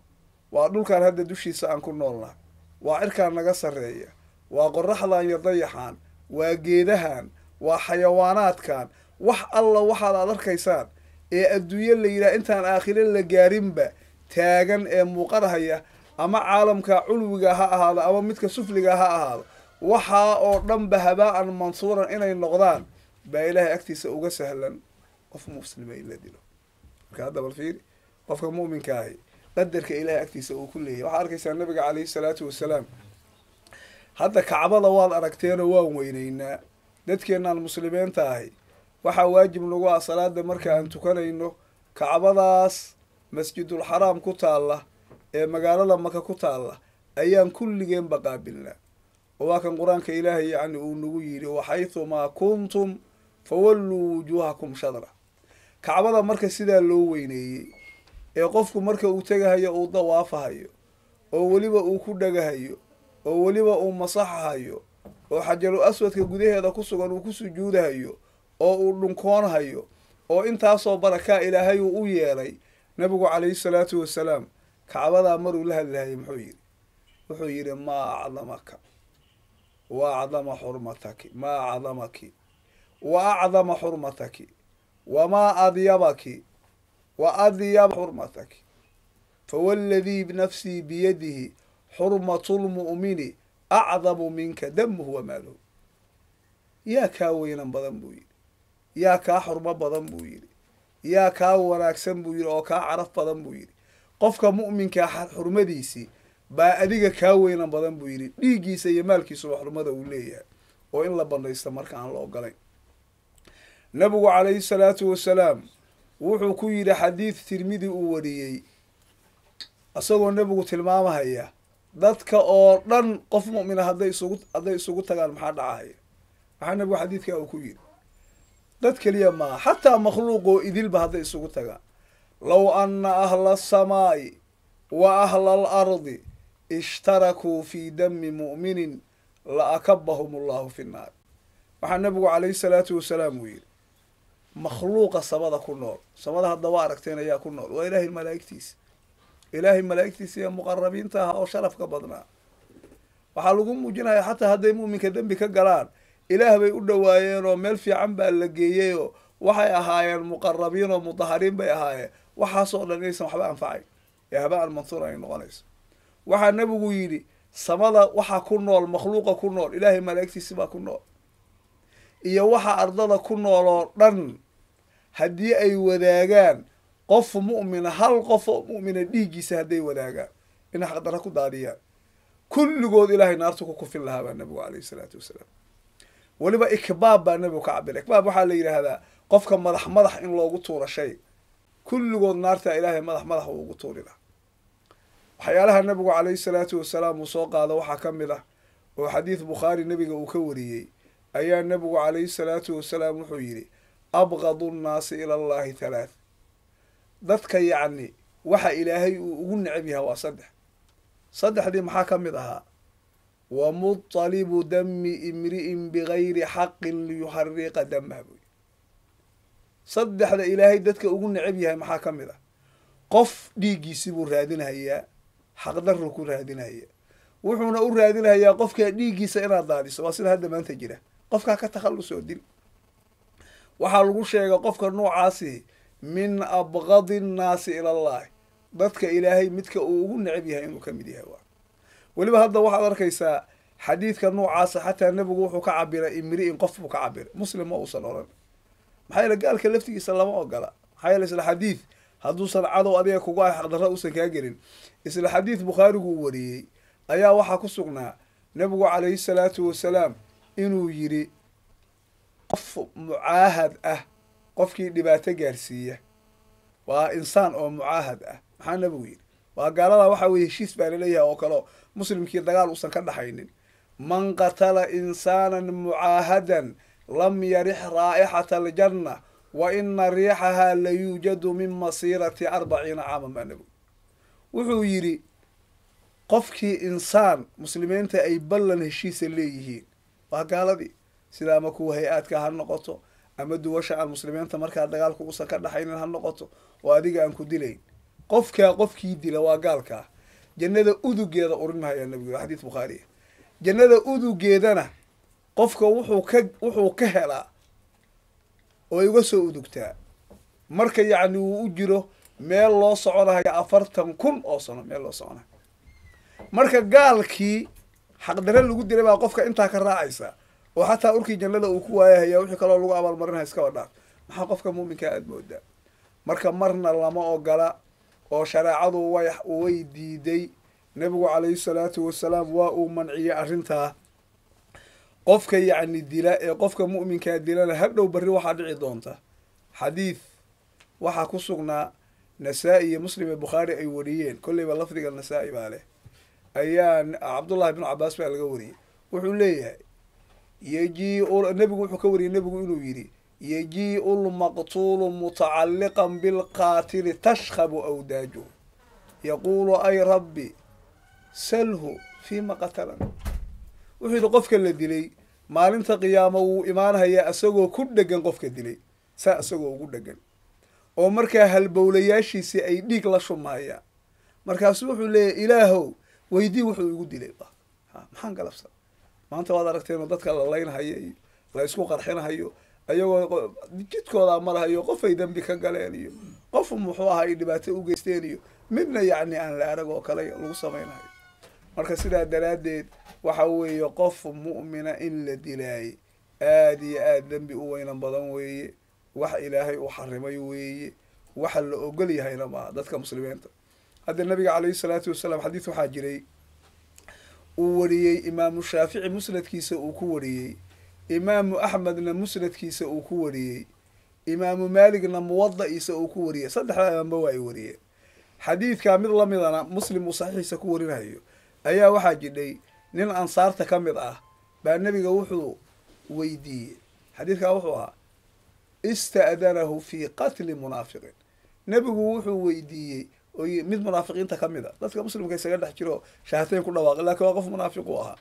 waa dhulkaan hadda dushiisa aan ku noolnahay, waa cirkaan naga sarreeya, waa qoraxdan iyo dayaxaan, waa geedahan, waa xayawaanaadkan, wax alla waxaad aad arkaysaan ee adduunye la yidhaha intaan aakhire la gaarinba taagan ee muuqanahaya, ama caalamka culwiga ha ahaado ama midka sufliga ha ahaado, waxaa oo dhanba habaa'an mansuuran inay noqdaan baa ilaahay agtiisa uga sahlan qof muslima in la dilo. marka hadda bal fiiri qofka mu'minka ahi qadarka ilaahay agtiisa uu ku leeyahay. waxaa arkaysaa nabiga calayhi salaatu wasalaam, hadda kacbada waad aragteenoo waan weynaynaa dadkeenaan muslimiinta ahi. waxaa waajib nagu ah salaada marka aan tukanayno kacbadaas masjidul xaraam ku taalla ee magaalada maka ku taalla ayaan kulligeenba qaabilnaa. oo waa kan qur-aanka ilaahay yacni uu nagu yidhi waxaytumaa kuntum fawalluu wujuuhakum shadra. kacbada marka sidaa loo weyneeyey ee qofku marka uu tegahayo uu dawaafahayo, oo weliba uu ku dhagahayo, oo weliba uu masaxahayo, oo xajarul aswadka gudaheeda ku sugan uu ku sujuudahayo, oo uu dhunkoonhayo, oo intaasoo barakaa ilaahay uu u yeelay. nabigu calayhi salaatu wasalaam kacbadaa maruu la hadlahayay muxuu yidhi? wuxuu yidhi maa acdamaka wa acdama xurmataki, maa acdamaki wa acdama xurmataki wamaa adyabaki wa adyaba xurmataki fawalladii nafsii biyadihi xurmatu lmu'mini acdamu minka damuhu wa maaluhu. yaa kaa weynan badan buu yidhi, yaa kaa xurmo badan buu yidhi, yaa kaa wanaagsan buu yidhi oo kaa caraf badan buu yidhi. qofka mu'minkaa xurmadiisii baa adiga kaa weynan badan buu yidhi, dhiiggiisa iyo maalkiisuba xurmada uu leeyahay oo in la bandhaysta marka aan la ogolayn. nabigu calayhi salaatu wasalaam wuxuu ku yidhi xadiid tirmidi uu wariyey isagoo nabigu tilmaamahaya dadka oo dhan qof mu'mina hadday isugu tagaan maxaa dhacahaya. maxaa nabigu xadiidkaa uu ku yidhi? dad keliya maaha, xataa makhluuqoo idilba hadday isugu tagaan. low anna ahla asamaa'i wa ahla alardi ishtarakuu fii dami mu'minin la akabahum allahu fi nnaar. waxaa nabigu calayhi salaatu wasalaam uu yidhi makhluuqa samada ku nool, samada hadda waa aragteen ayaa ku nool, waa ilaahay malaa'igtiisa, ilaahay malaa'igtiisa iyo muqarabiinta aha oo sharafka badnaa. waxaa lagu muujinaya xataa hadday mu'minka dembi ka galaan ilaah bay u dhawaayeen oo meel fiican baa la geeyey oo waxay ahaayeen muqarabiin oo mudahariin bay ahaayeen. waxaasoo dhan inaysan waxba anfacayn ee haba'an mansuura ay noqonayso. waxaa nabigu yidhi samada waxaa ku nool makhluuqa ku nool ilaahay malaa'igtiisi baa ku nool, iyo waxa ardada ku nool oo dhan haddii ay wadaagaan qof mu'mina, hal qof oo mu'mina dhiiggiisa hadday wadaagaan inay xaqdara ku daadiyaan, kulligood ilaahay naartu ku kufin lahaa baa nabigu calayhi salaatu wasalaam. weliba ikbaab baa nabigu ka cabira. ikbaab waxaa la yidhaahdaa qofka madax in loogu tuuro shay, kulligood naartaa ilaahay madax uu ugu tuuri lahaa. waxyaalaha nabigu calayhi salaatu wasalaam uu soo qaado waxaa ka mid ah oo xadiid bukhaari nabiga uu ka wariyey ayaa nabigu calayhi salaatu wasalaam wuxuu yidhi abqadu nnaasi ila allahi halaath. dadka yacni waxa ilaahay uu ugu necab yahay waa saddex. saddexdii maxaa ka mid ahaa? wa mutalibu dami imri'in bigayri xaqin liyuxariqa damaha buy. saddexda ilaahay dadka ugu necab yahay maxaa ka mid ah? qof dhiiggiisii buu raadinhayaa, xaqdarru ku raadinhaya, wuxuuna u raadinhayaa qofkaa dhiiggiisa inaad daadiso. waa sida hadda maanta jira, qofkaa ka takhallus oo dil. waxaa lagu sheega qofka noocaasi min abqadi nnaasi ila allahi, dadka ilaahay midka uu ugu necab yahay inuu ka mid yahay. waa weliba hadda waxaad arkaysaa xadiidka noocaasa xataa nebigu wuxuu ka cabiray imri'in, qof buu ka cabiray, muslim ma uusan odhan. maxaa yeele gaalka laftigiisa lama ogola. maxaa yeele isla xadiid hadduusan cadow adiga kuga ah xaqdarra uusan kaa gelin, isla xadiid bukhaarigu uu wariyey ayaa waxaa ku sugnaa nebigu calayhi salaatu wasalaam inuu yidhi qof mucaahad ah qofkii dhibaato gaarsiiya waa insaan oo mucaahad ah. maxaa nebigu yidhi? waa gaalada waxaa weye heshiis baa laleeyahay oo kaleo muslimkii dagaal uusan ka dhaxaynin. man qatala insaanan mucaahadan lam yarix raa'ixata aljanna wa ina riixahaa la yuujadu min masiirati 40 caaman baa nebigu wuxuu yidhi qofkii insaan muslimiinta ay ballan heshiisa leeyihiin waa gaaladii, sida ama kuwa hay-aadka ha noqoto ama duwasha aan muslimiinta markaa dagaalku usan ka dhaxaynin ha noqoto oo adiga aan ku dilayn qofkii dila waa gaalkaa jannada udugeeda urin mahayaa nabigu xadiis bukhaariya jannada udugeedana qofka wuxuu ka helaa oo ay uga soo udugtaa marka yacni uu u jiro meel loo soconayo 40,000 oo sano meel loo soconayo marka gaalkii xaqdare lagu dilay baa qofka intaa ka raacaysa oo xataa urkii jannada uu ku waayahaya wixii kaloo lagu abaalmarinaya iska wadhaa maxaa qofka muuminka aada moodaa marka marna lama ogola oo shareecadu way diiday nabigu calayhi salaatu wasalaam waa uu manciyey arrintaa qofka yacni dila ee qofka mu'minkaa dilana hadhow barri waxaa dhici doonta xadiid waxaa ku sugnaa nasaa-i iyo muslim iyo bukhaari ay wariyeen kolleyba lafdiga nasaa-i baa leh ayaa cabdullahi ibnu cabaas baa laga wariyey wuxuu leeyahay nabigu wuxuu ka wariyey nabigu inuu yidhi yajii'u lmaqtuulu mutacalliqan bilqaatili tashkhabu awdaajuhu yaquulu ay rabbi salhu fiima qatalan wuxuu yidhi qofka la dilay maalinta qiyaamo wuu imaanhayaa isagoo ku dhegan qofka dilay saa isagoo ugu dhegan oo markaa halbowlayaashiisii ay dhiig la shumahayaan markaasu wuxuu leeyahy ilaahow weydii wuxuu igu dilay maxaan galabsan maanta waad aragteenoo dadka la laynhayo iyo la isku qarxinhayo ayagoo jidkoodaa marahayo qofay dembi ka galeen iyo qof muxuu ahaa ay dhibaato u geysteen iyo midna yacni aan la arag oo kale lagu samaynayo marka sidaa daraaddeed waxa weeye qof mu'mina in la dilaayay aada iyo aada dembi u weynan badan weeye wax ilaahay uu xarimay weeye waxa la ogol yahayna maaha dadka muslimiinta hadda nabiga calayhi salaatu wasalaam xadiis waxaa jiray uu wariyey imaamu shaafici musnadkiisa uu ku wariyey imaamu axmedna musnadkiisa uu ku wariyey imaamu maaligna muwada'iisa uu ku wariyey saddexda imaamba waa ay wariyeen xadiidkaa mid lamidana muslim uu saxiixiisa ku warinayo ayaa waxaa jidhay nin ansaarta ka mid ah baa nebiga wuxuu weydiiyey xadiidkaa wuxuu ahaa ista'danahu fii qatli munaafiqin nebigu wuxuu weydiiyey oo mid munaafiqiinta ka mid a dadka muslimka isaga dhex jiro shahateyn ku dhawaaqay laakiin waa qof munaafiq u ahaa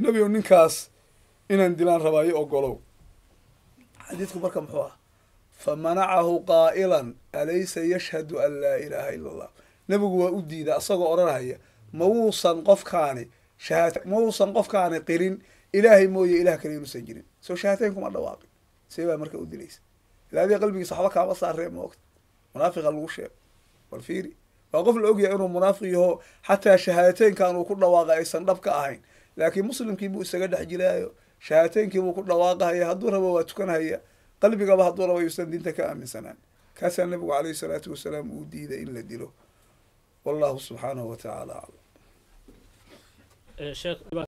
nebigo ninkaas inaan dilaan rabaayo ogolow xadiidku marka muxuu ah famanacahu qaa'ilan alaysa yashhadu an laa ilaaha ila allah nebigu waa u diida asagoo odhanhaya ma wuusan qofkaani qirin ilaahay mooye ilaah kale inuusan jirin soo shahateyn kuma dhawaaqin see baa marka u dilaysa ilaa adiga qalbigiisa waxba kaama saaree moogta munaafiqa lagu sheego bal fiiri waa qof la ogyahay inuu munaafiq yaho xataa shahaadateynkan uu ku dhawaaqa aysan dhab ka ahayn laakiin muslimkii buu isaga dhex jiraayo shahadateynkii buu ku dhawaaqahaya hadduu rabo waa tukanhaya qalbigaba hadduu rabo yuusan diinta ka aaminsanaan kaasaa nabigu calayhi salaatu wasalaam uu diiday in la dilo wallahu subxaanahu wa tacaala aclam